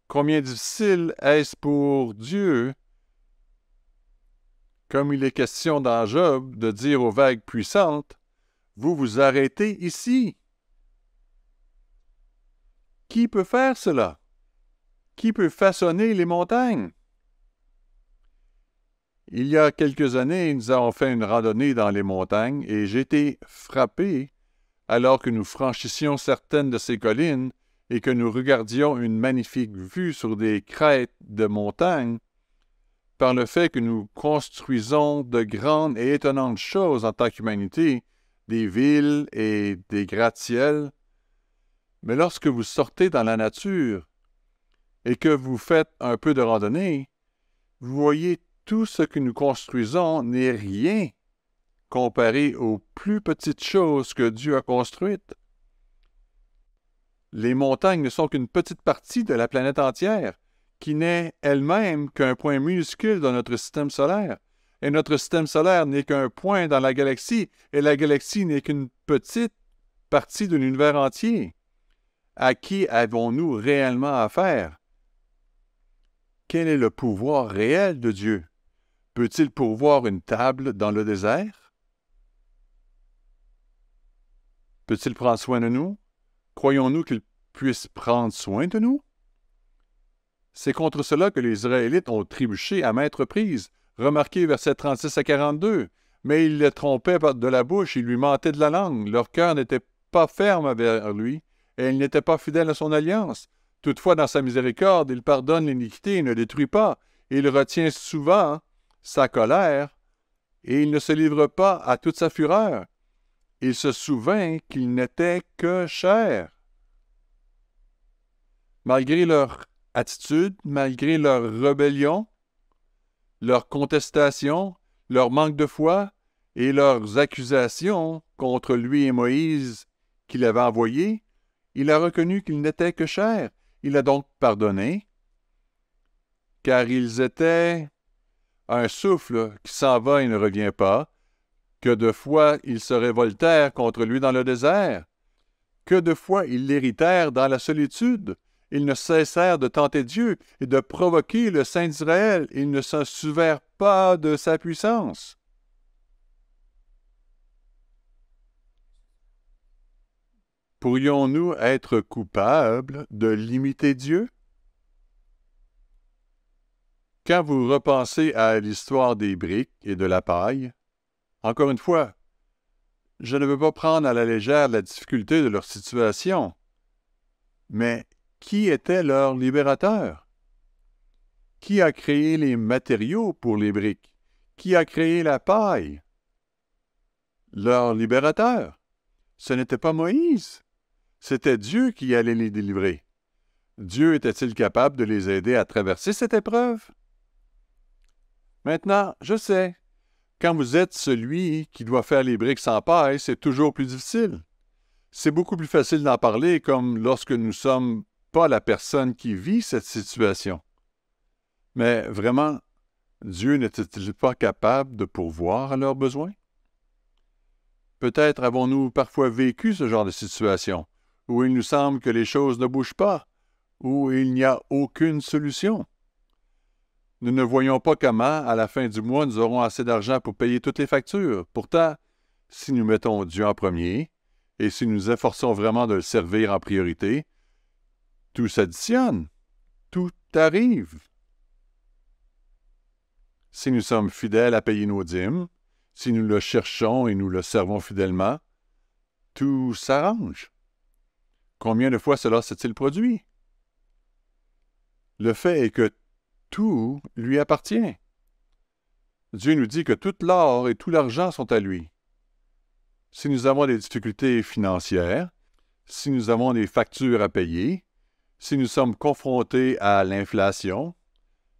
Combien difficile est-ce pour Dieu, comme il est question dans Job, de dire aux vagues puissantes, « Vous vous arrêtez ici. » Qui peut faire cela? Qui peut façonner les montagnes? Il y a quelques années, nous avons fait une randonnée dans les montagnes et j'ai été frappé alors que nous franchissions certaines de ces collines et que nous regardions une magnifique vue sur des crêtes de montagnes par le fait que nous construisons de grandes et étonnantes choses en tant qu'humanité, des villes et des gratte-ciels. Mais lorsque vous sortez dans la nature et que vous faites un peu de randonnée, vous voyez tout ce que nous construisons n'est rien comparé aux plus petites choses que Dieu a construites. Les montagnes ne sont qu'une petite partie de la planète entière, qui n'est elle-même qu'un point minuscule dans notre système solaire. Et notre système solaire n'est qu'un point dans la galaxie, et la galaxie n'est qu'une petite partie de l'univers entier. À qui avons-nous réellement affaire? Quel est le pouvoir réel de Dieu? Peut-il pourvoir une table dans le désert? Peut-il prendre soin de nous? Croyons-nous qu'il puisse prendre soin de nous? C'est contre cela que les Israélites ont trébuché à maintes reprises. Remarquez versets 36 à 42. Mais ils le trompaient de la bouche, ils lui mentaient de la langue. Leur cœur n'était pas ferme vers lui, et ils n'étaient pas fidèles à son alliance. Toutefois, dans sa miséricorde, il pardonne l'iniquité et ne détruit pas. Il retient souvent sa colère, et il ne se livre pas à toute sa fureur. Il se souvint qu'il n'était que chair. Malgré leur attitude, malgré leur rébellion, leur contestation, leur manque de foi et leurs accusations contre lui et Moïse qu'il avait envoyés, il a reconnu qu'il n'était que chair. Il a donc pardonné, car ils étaient un souffle qui s'en va et ne revient pas, que de fois ils se révoltèrent contre lui dans le désert, que de fois ils l'irritèrent dans la solitude. Ils ne cessèrent de tenter Dieu et de provoquer le Saint d'Israël. Ils ne se souvinrent pas de sa puissance. Pourrions-nous être coupables de limiter Dieu? Quand vous repensez à l'histoire des briques et de la paille, encore une fois, je ne veux pas prendre à la légère la difficulté de leur situation, mais qui était leur libérateur? Qui a créé les matériaux pour les briques? Qui a créé la paille? Leur libérateur. Ce n'était pas Moïse. C'était Dieu qui allait les délivrer. Dieu était-il capable de les aider à traverser cette épreuve? Maintenant, je sais, quand vous êtes celui qui doit faire les briques sans paille, c'est toujours plus difficile. C'est beaucoup plus facile d'en parler comme lorsque nous ne sommes pas la personne qui vit cette situation. Mais vraiment, Dieu n'était-il pas capable de pourvoir à leurs besoins? Peut-être avons-nous parfois vécu ce genre de situation, où il nous semble que les choses ne bougent pas, où il n'y a aucune solution. Nous ne voyons pas comment, à la fin du mois, nous aurons assez d'argent pour payer toutes les factures. Pourtant, si nous mettons Dieu en premier, et si nous efforçons vraiment de le servir en priorité, tout s'additionne, tout arrive. Si nous sommes fidèles à payer nos dîmes, si nous le cherchons et nous le servons fidèlement, tout s'arrange. Combien de fois cela s'est-il produit? Le fait est que tout lui appartient. Dieu nous dit que tout l'or et tout l'argent sont à lui. Si nous avons des difficultés financières, si nous avons des factures à payer, si nous sommes confrontés à l'inflation,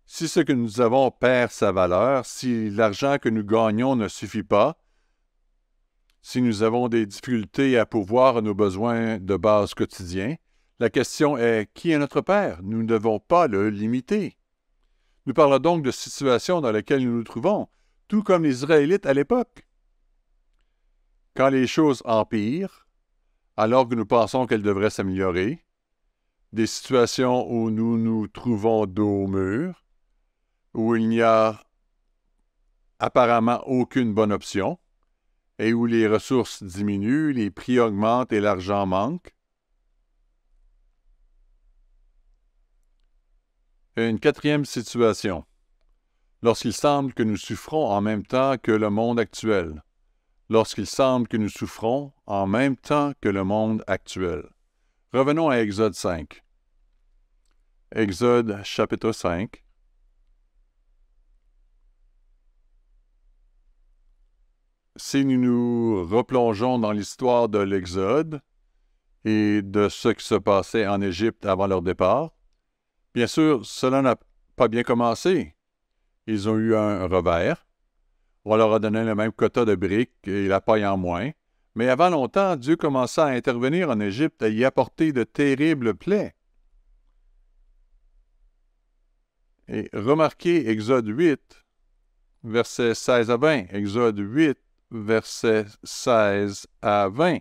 si ce que nous avons perd sa valeur, si l'argent que nous gagnons ne suffit pas, si nous avons des difficultés à pourvoir à nos besoins de base quotidiens, la question est qui est notre Père? Nous ne devons pas le limiter. Nous parlons donc de situations dans lesquelles nous nous trouvons, tout comme les Israélites à l'époque. Quand les choses empirent, alors que nous pensons qu'elles devraient s'améliorer, des situations où nous nous trouvons dos au mur, où il n'y a apparemment aucune bonne option, et où les ressources diminuent, les prix augmentent et l'argent manque. Une quatrième situation, lorsqu'il semble que nous souffrons en même temps que le monde actuel. Lorsqu'il semble que nous souffrons en même temps que le monde actuel. Revenons à Exode 5. Exode chapitre 5. Si nous nous replongeons dans l'histoire de l'Exode et de ce qui se passait en Égypte avant leur départ, bien sûr, cela n'a pas bien commencé. Ils ont eu un revers. On leur a donné le même quota de briques et la paille en moins. Mais avant longtemps, Dieu commença à intervenir en Égypte et y apporter de terribles plaies. Et remarquez Exode 8, versets 16 à 20. Exode 8, versets 16 à 20.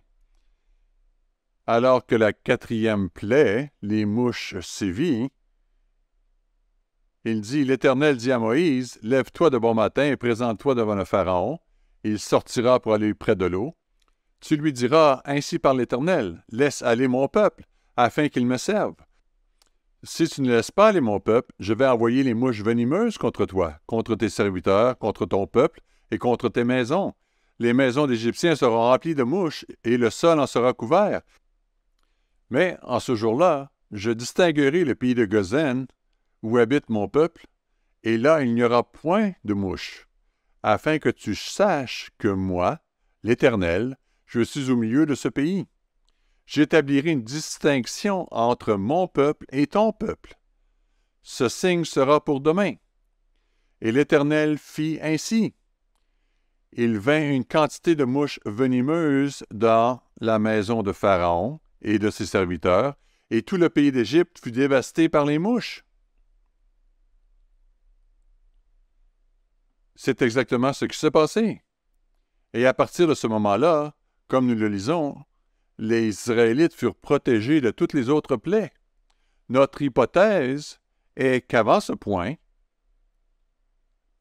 Alors que la quatrième plaie, les mouches sévit, il dit, l'Éternel dit à Moïse, lève-toi de bon matin et présente-toi devant le Pharaon. Il sortira pour aller près de l'eau. Tu lui diras, ainsi par l'Éternel, laisse aller mon peuple, afin qu'il me serve. Si tu ne laisses pas aller mon peuple, je vais envoyer les mouches venimeuses contre toi, contre tes serviteurs, contre ton peuple et contre tes maisons. Les maisons d'Égyptiens seront remplies de mouches et le sol en sera couvert. Mais en ce jour-là, je distinguerai le pays de Gozen, où habite mon peuple, et là il n'y aura point de mouches, afin que tu saches que moi, l'Éternel, je suis au milieu de ce pays. J'établirai une distinction entre mon peuple et ton peuple. Ce signe sera pour demain. Et l'Éternel fit ainsi. Il vint une quantité de mouches venimeuses dans la maison de Pharaon et de ses serviteurs, et tout le pays d'Égypte fut dévasté par les mouches. C'est exactement ce qui s'est passé. Et à partir de ce moment-là, comme nous le lisons, les Israélites furent protégés de toutes les autres plaies. Notre hypothèse est qu'avant ce point,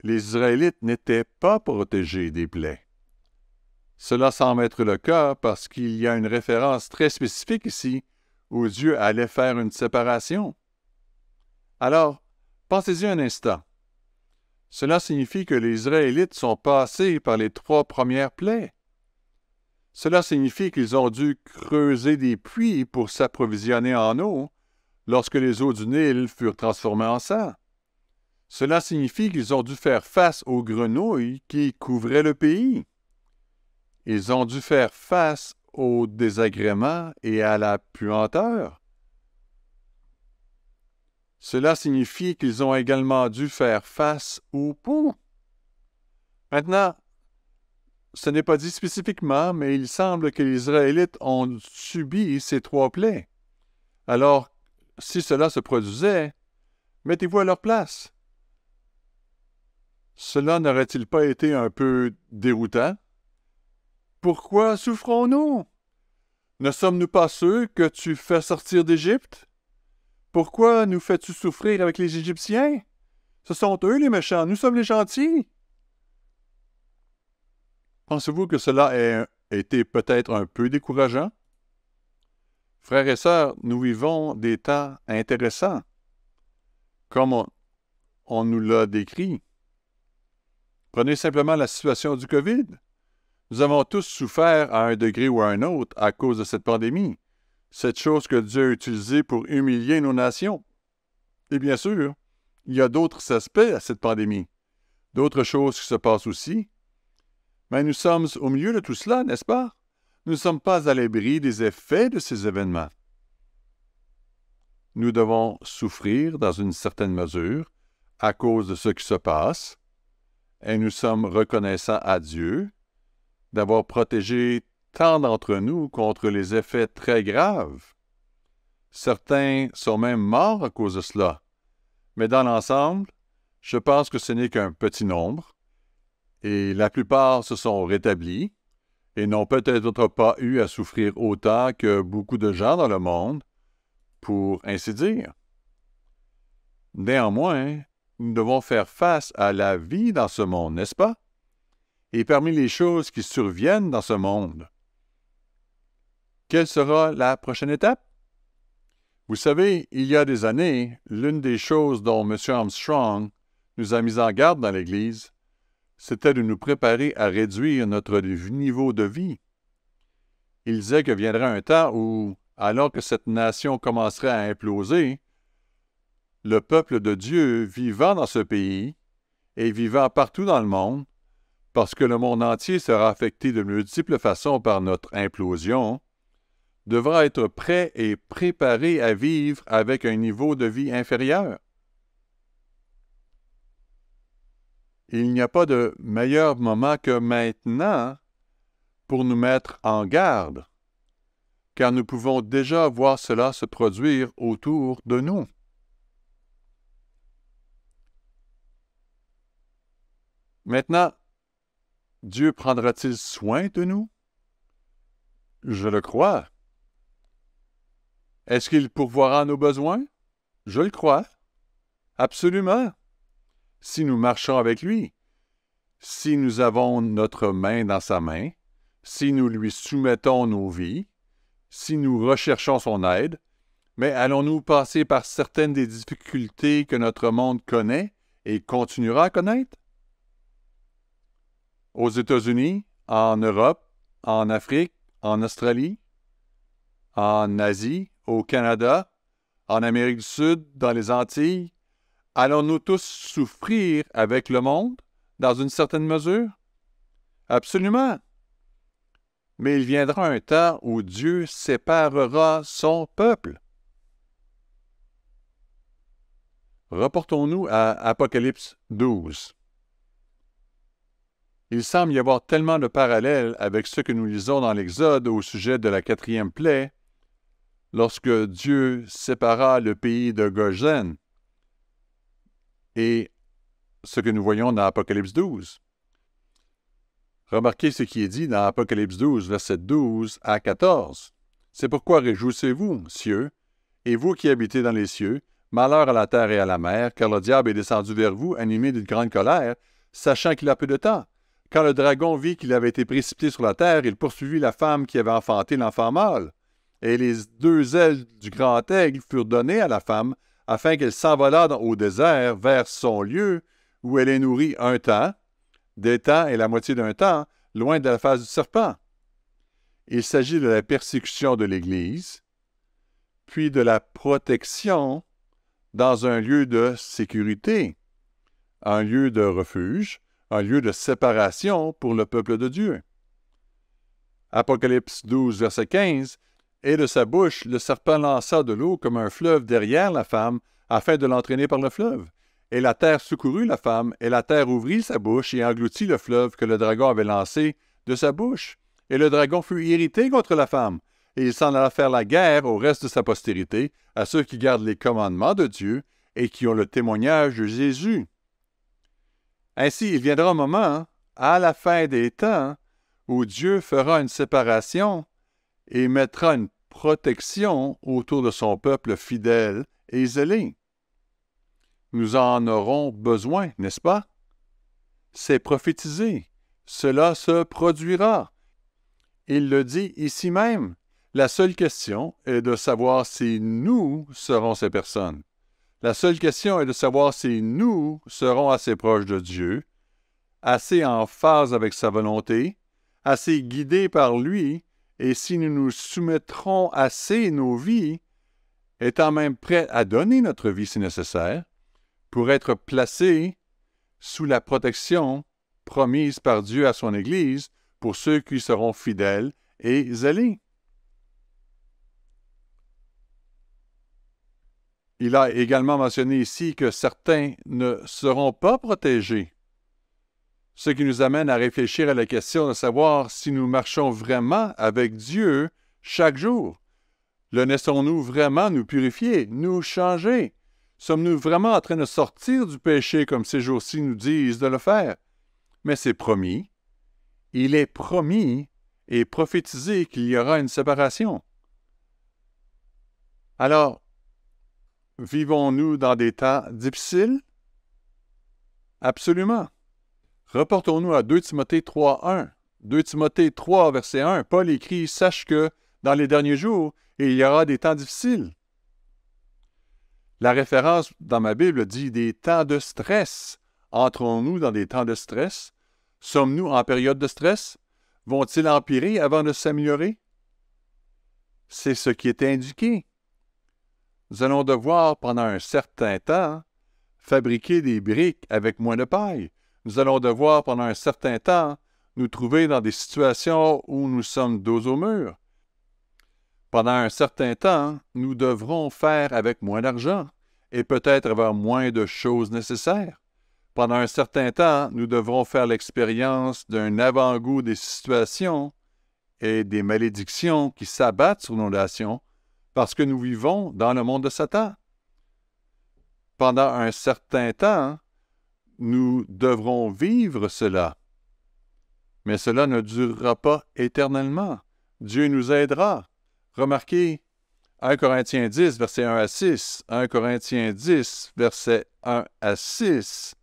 les Israélites n'étaient pas protégés des plaies. Cela semble être le cas parce qu'il y a une référence très spécifique ici où Dieu allait faire une séparation. Alors, pensez-y un instant. Cela signifie que les Israélites sont passés par les 3 premières plaies. Cela signifie qu'ils ont dû creuser des puits pour s'approvisionner en eau lorsque les eaux du Nil furent transformées en sang. Cela signifie qu'ils ont dû faire face aux grenouilles qui couvraient le pays. Ils ont dû faire face au désagrément et à la puanteur. Cela signifie qu'ils ont également dû faire face au poux. Maintenant, ce n'est pas dit spécifiquement, mais il semble que les Israélites ont subi ces 3 plaies. Alors, si cela se produisait, mettez-vous à leur place. Cela n'aurait-il pas été un peu déroutant? Pourquoi souffrons-nous? Ne sommes-nous pas ceux que tu fais sortir d'Égypte? Pourquoi nous fais-tu souffrir avec les Égyptiens? Ce sont eux les méchants, nous sommes les gentils. Pensez-vous que cela ait été peut-être un peu décourageant? Frères et sœurs, nous vivons des temps intéressants, comme on nous l'a décrit. Prenez simplement la situation du COVID. Nous avons tous souffert à un degré ou à un autre à cause de cette pandémie, cette chose que Dieu a utilisée pour humilier nos nations. Et bien sûr, il y a d'autres aspects à cette pandémie, d'autres choses qui se passent aussi. Mais nous sommes au milieu de tout cela, n'est-ce pas? Nous ne sommes pas à l'abri des effets de ces événements. Nous devons souffrir dans une certaine mesure à cause de ce qui se passe, et nous sommes reconnaissants à Dieu d'avoir protégé tant d'entre nous contre les effets très graves. Certains sont même morts à cause de cela. Mais dans l'ensemble, je pense que ce n'est qu'un petit nombre, et la plupart se sont rétablis et n'ont peut-être pas eu à souffrir autant que beaucoup de gens dans le monde, pour ainsi dire. Néanmoins, nous devons faire face à la vie dans ce monde, n'est-ce pas? Et parmi les choses qui surviennent dans ce monde, quelle sera la prochaine étape? Vous savez, il y a des années, l'une des choses dont M. Armstrong nous a mis en garde dans l'Église, c'était de nous préparer à réduire notre niveau de vie. Il disait que viendrait un temps où, alors que cette nation commencerait à imploser, le peuple de Dieu vivant dans ce pays et vivant partout dans le monde, parce que le monde entier sera affecté de multiples façons par notre implosion, devra être prêt et préparé à vivre avec un niveau de vie inférieur. Il n'y a pas de meilleur moment que maintenant pour nous mettre en garde, car nous pouvons déjà voir cela se produire autour de nous. Maintenant, Dieu prendra-t-il soin de nous? Je le crois. Est-ce qu'il pourvoira nos besoins? Je le crois. Absolument. Si nous marchons avec lui, si nous avons notre main dans sa main, si nous lui soumettons nos vies, si nous recherchons son aide, Mais allons-nous passer par certaines des difficultés que notre monde connaît et continuera à connaître? Aux États-Unis, en Europe, en Afrique, en Australie, en Asie, au Canada, en Amérique du Sud, dans les Antilles, allons-nous tous souffrir avec le monde, dans une certaine mesure? Absolument. Mais il viendra un temps où Dieu séparera son peuple. Reportons-nous à Apocalypse 12. Il semble y avoir tellement de parallèles avec ce que nous lisons dans l'Exode au sujet de la 4e plaie, lorsque Dieu sépara le pays de Goshen, et ce que nous voyons dans Apocalypse 12. Remarquez ce qui est dit dans Apocalypse 12, versets 12 à 14. « C'est pourquoi réjouissez-vous, cieux, et vous qui habitez dans les cieux, malheur à la terre et à la mer, car le diable est descendu vers vous, animé d'une grande colère, sachant qu'il a peu de temps. Quand le dragon vit qu'il avait été précipité sur la terre, il poursuivit la femme qui avait enfanté l'enfant mâle. Et les 2 ailes du grand aigle furent données à la femme, afin qu'elle s'envolât au désert vers son lieu, où elle est nourrie un temps, des temps et la moitié d'un temps, loin de la face du serpent. Il s'agit de la persécution de l'Église, puis de la protection dans un lieu de sécurité, un lieu de refuge, un lieu de séparation pour le peuple de Dieu. Apocalypse 12, verset 15, « Et de sa bouche, le serpent lança de l'eau comme un fleuve derrière la femme, afin de l'entraîner par le fleuve. Et la terre secourut la femme, et la terre ouvrit sa bouche et engloutit le fleuve que le dragon avait lancé de sa bouche. Et le dragon fut irrité contre la femme, et il s'en alla faire la guerre au reste de sa postérité, à ceux qui gardent les commandements de Dieu et qui ont le témoignage de Jésus. » Ainsi, il viendra un moment, à la fin des temps, où Dieu fera une séparation et mettra une protection autour de son peuple fidèle et zélé. Nous en aurons besoin, n'est-ce pas? C'est prophétisé. Cela se produira. Il le dit ici même. La seule question est de savoir si nous serons ces personnes. La seule question est de savoir si nous serons assez proches de Dieu, assez en phase avec sa volonté, assez guidés par lui, et si nous nous soumettrons assez nos vies, étant même prêts à donner notre vie si nécessaire, pour être placés sous la protection promise par Dieu à son Église pour ceux qui seront fidèles et zélés. Il a également mentionné ici que certains ne seront pas protégés, ce qui nous amène à réfléchir à la question de savoir si nous marchons vraiment avec Dieu chaque jour. Le laissons-nous vraiment nous purifier, nous changer? Sommes-nous vraiment en train de sortir du péché comme ces jours-ci nous disent de le faire? Mais c'est promis. Il est promis et prophétisé qu'il y aura une séparation. Alors, vivons-nous dans des temps difficiles? Absolument. Reportons-nous à 2 Timothée 3.1. 2 Timothée 3, verset 1, Paul écrit « Sache que, dans les derniers jours, il y aura des temps difficiles. » La référence dans ma Bible dit des temps de stress. Entrons-nous dans des temps de stress? Sommes-nous en période de stress? Vont-ils empirer avant de s'améliorer? C'est ce qui est indiqué. Nous allons devoir, pendant un certain temps, fabriquer des briques avec moins de paille. Nous allons devoir, pendant un certain temps, nous trouver dans des situations où nous sommes dos au mur. Pendant un certain temps, nous devrons faire avec moins d'argent et peut-être avoir moins de choses nécessaires. Pendant un certain temps, nous devrons faire l'expérience d'un avant-goût des situations et des malédictions qui s'abattent sur nos nations parce que nous vivons dans le monde de Satan. Pendant un certain temps, nous devrons vivre cela. Mais cela ne durera pas éternellement. Dieu nous aidera. Remarquez 1 Corinthiens 10, versets 1 à 6. 1 Corinthiens 10, versets 1 à 6.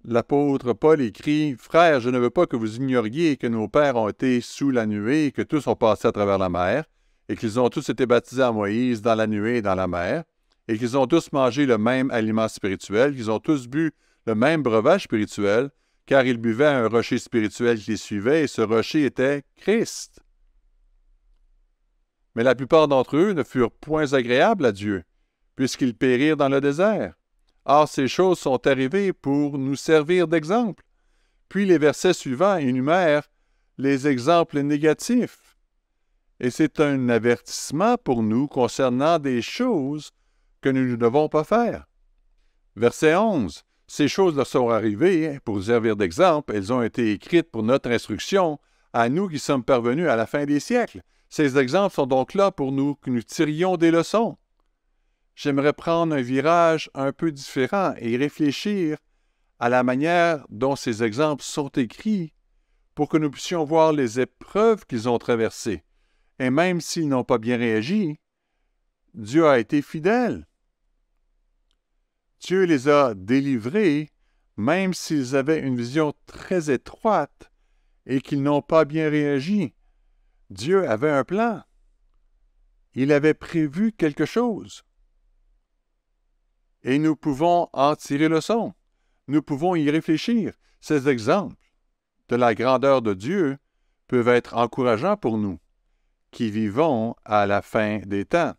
l'apôtre Paul écrit « Frères, je ne veux pas que vous ignoriez que nos pères ont été sous la nuée et que tous ont passé à travers la mer, et qu'ils ont tous été baptisés à Moïse dans la nuée et dans la mer, et qu'ils ont tous mangé le même aliment spirituel, qu'ils ont tous bu le même breuvage spirituel, car ils buvaient un rocher spirituel qui les suivait, et ce rocher était Christ. Mais la plupart d'entre eux ne furent point agréables à Dieu, puisqu'ils périrent dans le désert. Or, ces choses sont arrivées pour nous servir d'exemple. » Puis les versets suivants énumèrent les exemples négatifs. Et c'est un avertissement pour nous concernant des choses que nous ne devons pas faire. Verset 11. « Ces choses leur sont arrivées pour nous servir d'exemple. Elles ont été écrites pour notre instruction, à nous qui sommes parvenus à la fin des siècles. Ces exemples sont donc là pour nous, que nous tirions des leçons. » J'aimerais prendre un virage un peu différent et réfléchir à la manière dont ces exemples sont écrits pour que nous puissions voir les épreuves qu'ils ont traversées. Et même s'ils n'ont pas bien réagi, Dieu a été fidèle. Dieu les a délivrés, même s'ils avaient une vision très étroite et qu'ils n'ont pas bien réagi. Dieu avait un plan. Il avait prévu quelque chose. Et nous pouvons en tirer leçon. Nous pouvons y réfléchir. Ces exemples de la grandeur de Dieu peuvent être encourageants pour nous, qui vivons à la fin des temps.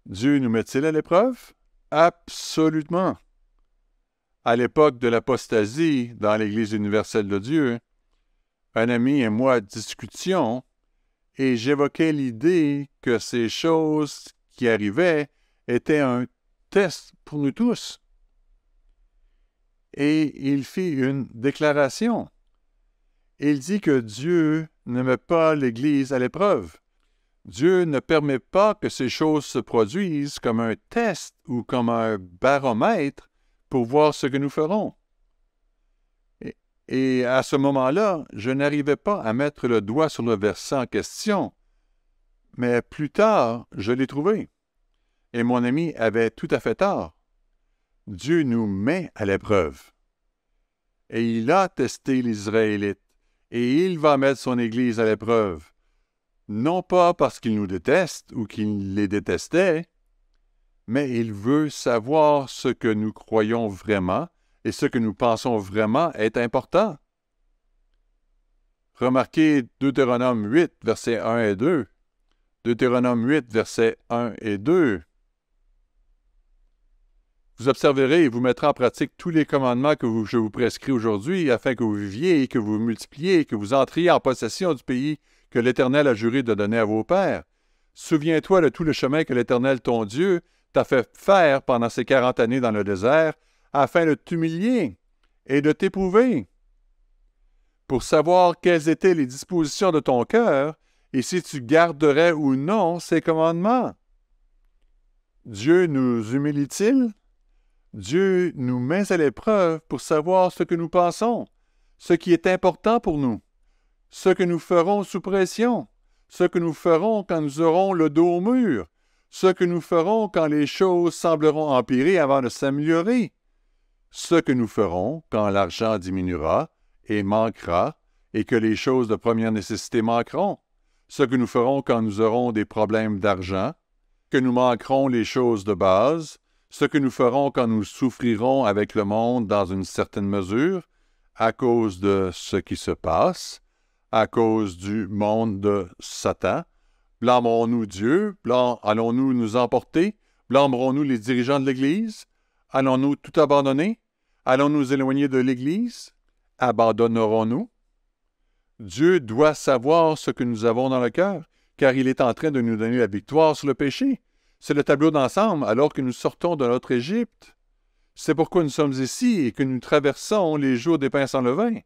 Dieu nous met-il à l'épreuve? Absolument. À l'époque de l'apostasie dans l'Église universelle de Dieu, un ami et moi discutions et j'évoquais l'idée que ces choses qui arrivaient étaient un test pour nous tous. Et il fit une déclaration. Il dit que Dieu ne met pas l'Église à l'épreuve. Dieu ne permet pas que ces choses se produisent comme un test ou comme un baromètre pour voir ce que nous ferons. Et à ce moment-là, je n'arrivais pas à mettre le doigt sur le verset en question, mais plus tard, je l'ai trouvé. Et mon ami avait tout à fait tort. Dieu nous met à l'épreuve. Et il a testé les Israélites, et il va mettre son Église à l'épreuve. Non pas parce qu'il nous déteste ou qu'il les détestait, mais il veut savoir ce que nous croyons vraiment et ce que nous pensons vraiment est important. Remarquez Deutéronome 8, versets 1 et 2. Deutéronome 8, versets 1 et 2. Vous observerez et vous mettrez en pratique tous les commandements que je vous prescris aujourd'hui, afin que vous viviez et que vous multipliez et que vous entriez en possession du pays que l'Éternel a juré de donner à vos pères. Souviens-toi de tout le chemin que l'Éternel, ton Dieu, t'a fait faire pendant ces 40 années dans le désert, afin de t'humilier et de t'éprouver, pour savoir quelles étaient les dispositions de ton cœur et si tu garderais ou non ces commandements. Dieu nous humilie-t-il? Dieu nous met à l'épreuve pour savoir ce que nous pensons, ce qui est important pour nous, ce que nous ferons sous pression, ce que nous ferons quand nous aurons le dos au mur, ce que nous ferons quand les choses sembleront empirer avant de s'améliorer, ce que nous ferons quand l'argent diminuera et manquera et que les choses de première nécessité manqueront, ce que nous ferons quand nous aurons des problèmes d'argent, que nous manquerons les choses de base, ce que nous ferons quand nous souffrirons avec le monde dans une certaine mesure, à cause de ce qui se passe, à cause du monde de Satan. Blâmerons-nous Dieu? Allons-nous nous emporter? Blâmerons-nous les dirigeants de l'Église? Allons-nous tout abandonner? Allons-nous nous éloigner de l'Église? Abandonnerons-nous? Dieu doit savoir ce que nous avons dans le cœur, car il est en train de nous donner la victoire sur le péché. C'est le tableau d'ensemble alors que nous sortons de notre Égypte. C'est pourquoi nous sommes ici et que nous traversons les jours des pains sans levain,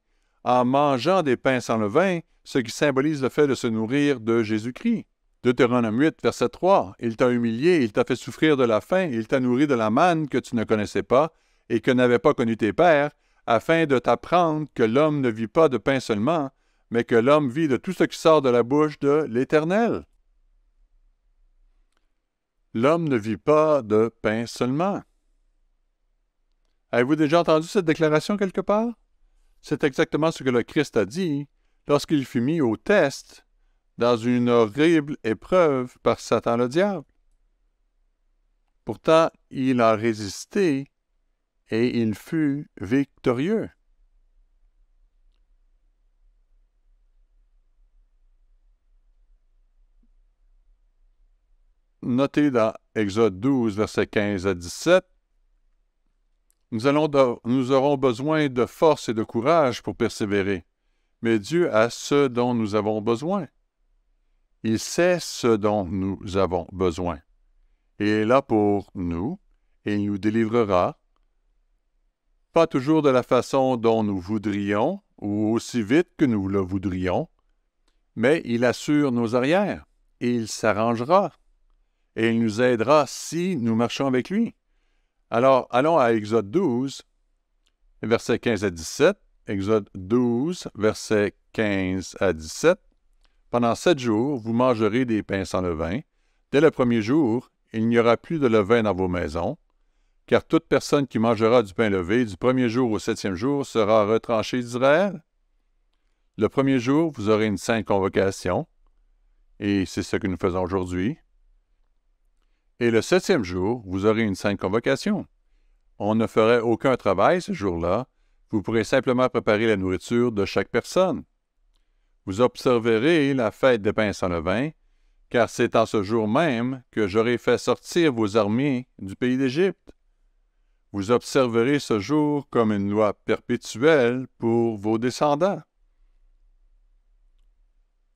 en mangeant des pains sans levain, ce qui symbolise le fait de se nourrir de Jésus-Christ. Deutéronome 8, verset 3. « Il t'a humilié, il t'a fait souffrir de la faim, il t'a nourri de la manne que tu ne connaissais pas et que n'avaient pas connu tes pères, afin de t'apprendre que l'homme ne vit pas de pain seulement, mais que l'homme vit de tout ce qui sort de la bouche de l'Éternel. » L'homme ne vit pas de pain seulement. Avez-vous déjà entendu cette déclaration quelque part? C'est exactement ce que le Christ a dit lorsqu'il fut mis au test dans une horrible épreuve par Satan le diable. Pourtant, il a résisté et il fut victorieux. Notez dans Exode 12, versets 15 à 17, nous aurons besoin de force et de courage pour persévérer, mais Dieu a ce dont nous avons besoin. Il sait ce dont nous avons besoin. Il est là pour nous et il nous délivrera, pas toujours de la façon dont nous voudrions ou aussi vite que nous le voudrions, mais il assure nos arrières et il s'arrangera et il nous aidera si nous marchons avec lui. Alors, allons à Exode 12, versets 15 à 17. Exode 12, versets 15 à 17. Pendant 7 jours, vous mangerez des pains sans levain. Dès le premier jour, il n'y aura plus de levain dans vos maisons, car toute personne qui mangera du pain levé du premier jour au 7e jour sera retranchée d'Israël. Le premier jour, vous aurez une sainte convocation, et c'est ce que nous faisons aujourd'hui. Et le 7e jour, vous aurez une sainte convocation. On ne ferait aucun travail ce jour-là. Vous pourrez simplement préparer la nourriture de chaque personne. Vous observerez la fête des pains sans levain, car c'est en ce jour même que j'aurai fait sortir vos armées du pays d'Égypte. Vous observerez ce jour comme une loi perpétuelle pour vos descendants.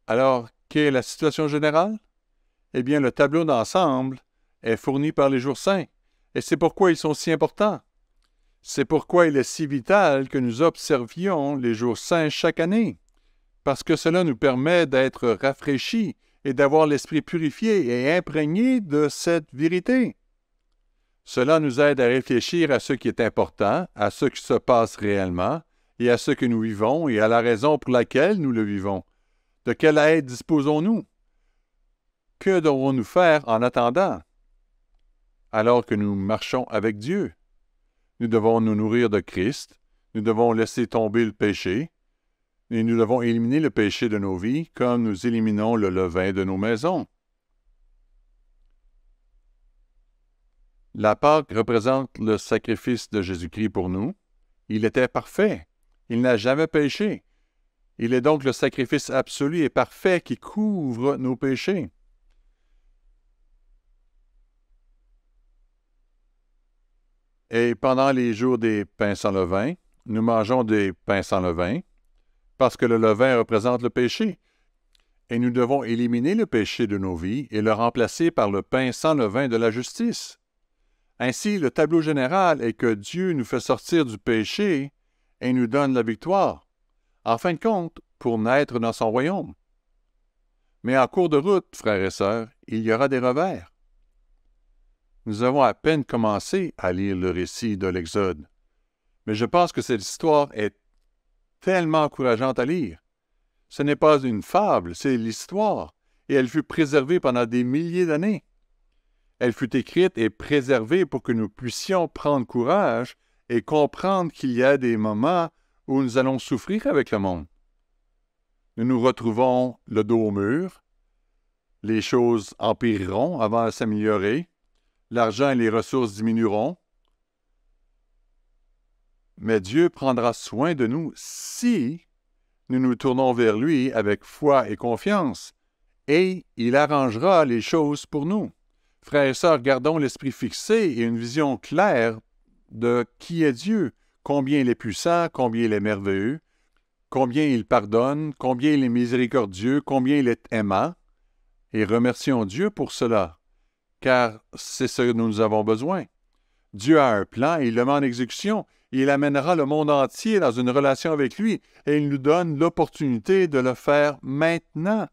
Alors, quelle est la situation générale? Eh bien, le tableau d'ensemble est fourni par les jours saints, et c'est pourquoi ils sont si importants. C'est pourquoi il est si vital que nous observions les jours saints chaque année, parce que cela nous permet d'être rafraîchis et d'avoir l'esprit purifié et imprégné de cette vérité. Cela nous aide à réfléchir à ce qui est important, à ce qui se passe réellement, et à ce que nous vivons et à la raison pour laquelle nous le vivons. De quelle aide disposons-nous? Que devons-nous faire en attendant? Alors que nous marchons avec Dieu, nous devons nous nourrir de Christ, nous devons laisser tomber le péché, et nous devons éliminer le péché de nos vies comme nous éliminons le levain de nos maisons. La Pâque représente le sacrifice de Jésus-Christ pour nous. Il était parfait. Il n'a jamais péché. Il est donc le sacrifice absolu et parfait qui couvre nos péchés. Et pendant les jours des pains sans levain, nous mangeons des pains sans levain, parce que le levain représente le péché. Et nous devons éliminer le péché de nos vies et le remplacer par le pain sans levain de la justice. Ainsi, le tableau général est que Dieu nous fait sortir du péché et nous donne la victoire, en fin de compte, pour naître dans son royaume. Mais en cours de route, frères et sœurs, il y aura des revers. Nous avons à peine commencé à lire le récit de l'Exode, mais je pense que cette histoire est tellement encourageante à lire. Ce n'est pas une fable, c'est l'histoire, et elle fut préservée pendant des milliers d'années. Elle fut écrite et préservée pour que nous puissions prendre courage et comprendre qu'il y a des moments où nous allons souffrir avec le monde. Nous nous retrouvons le dos au mur, les choses empireront avant de s'améliorer, l'argent et les ressources diminueront, mais Dieu prendra soin de nous si nous nous tournons vers lui avec foi et confiance, et il arrangera les choses pour nous. Frères et sœurs, gardons l'esprit fixé et une vision claire de qui est Dieu, combien il est puissant, combien il est merveilleux, combien il pardonne, combien il est miséricordieux, combien il est aimant, et remercions Dieu pour cela, car c'est ce que nous avons besoin. Dieu a un plan et il le met en exécution. Il amènera le monde entier dans une relation avec lui et il nous donne l'opportunité de le faire maintenant.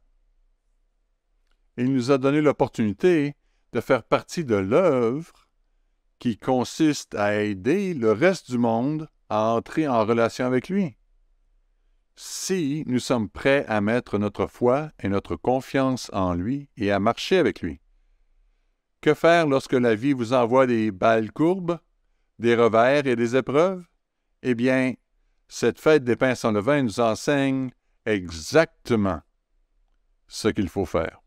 Il nous a donné l'opportunité de faire partie de l'œuvre qui consiste à aider le reste du monde à entrer en relation avec lui. Si nous sommes prêts à mettre notre foi et notre confiance en lui et à marcher avec lui. Que faire lorsque la vie vous envoie des balles courbes? des revers et des épreuves? Eh bien, cette fête des pains sans levain nous enseigne exactement ce qu'il faut faire.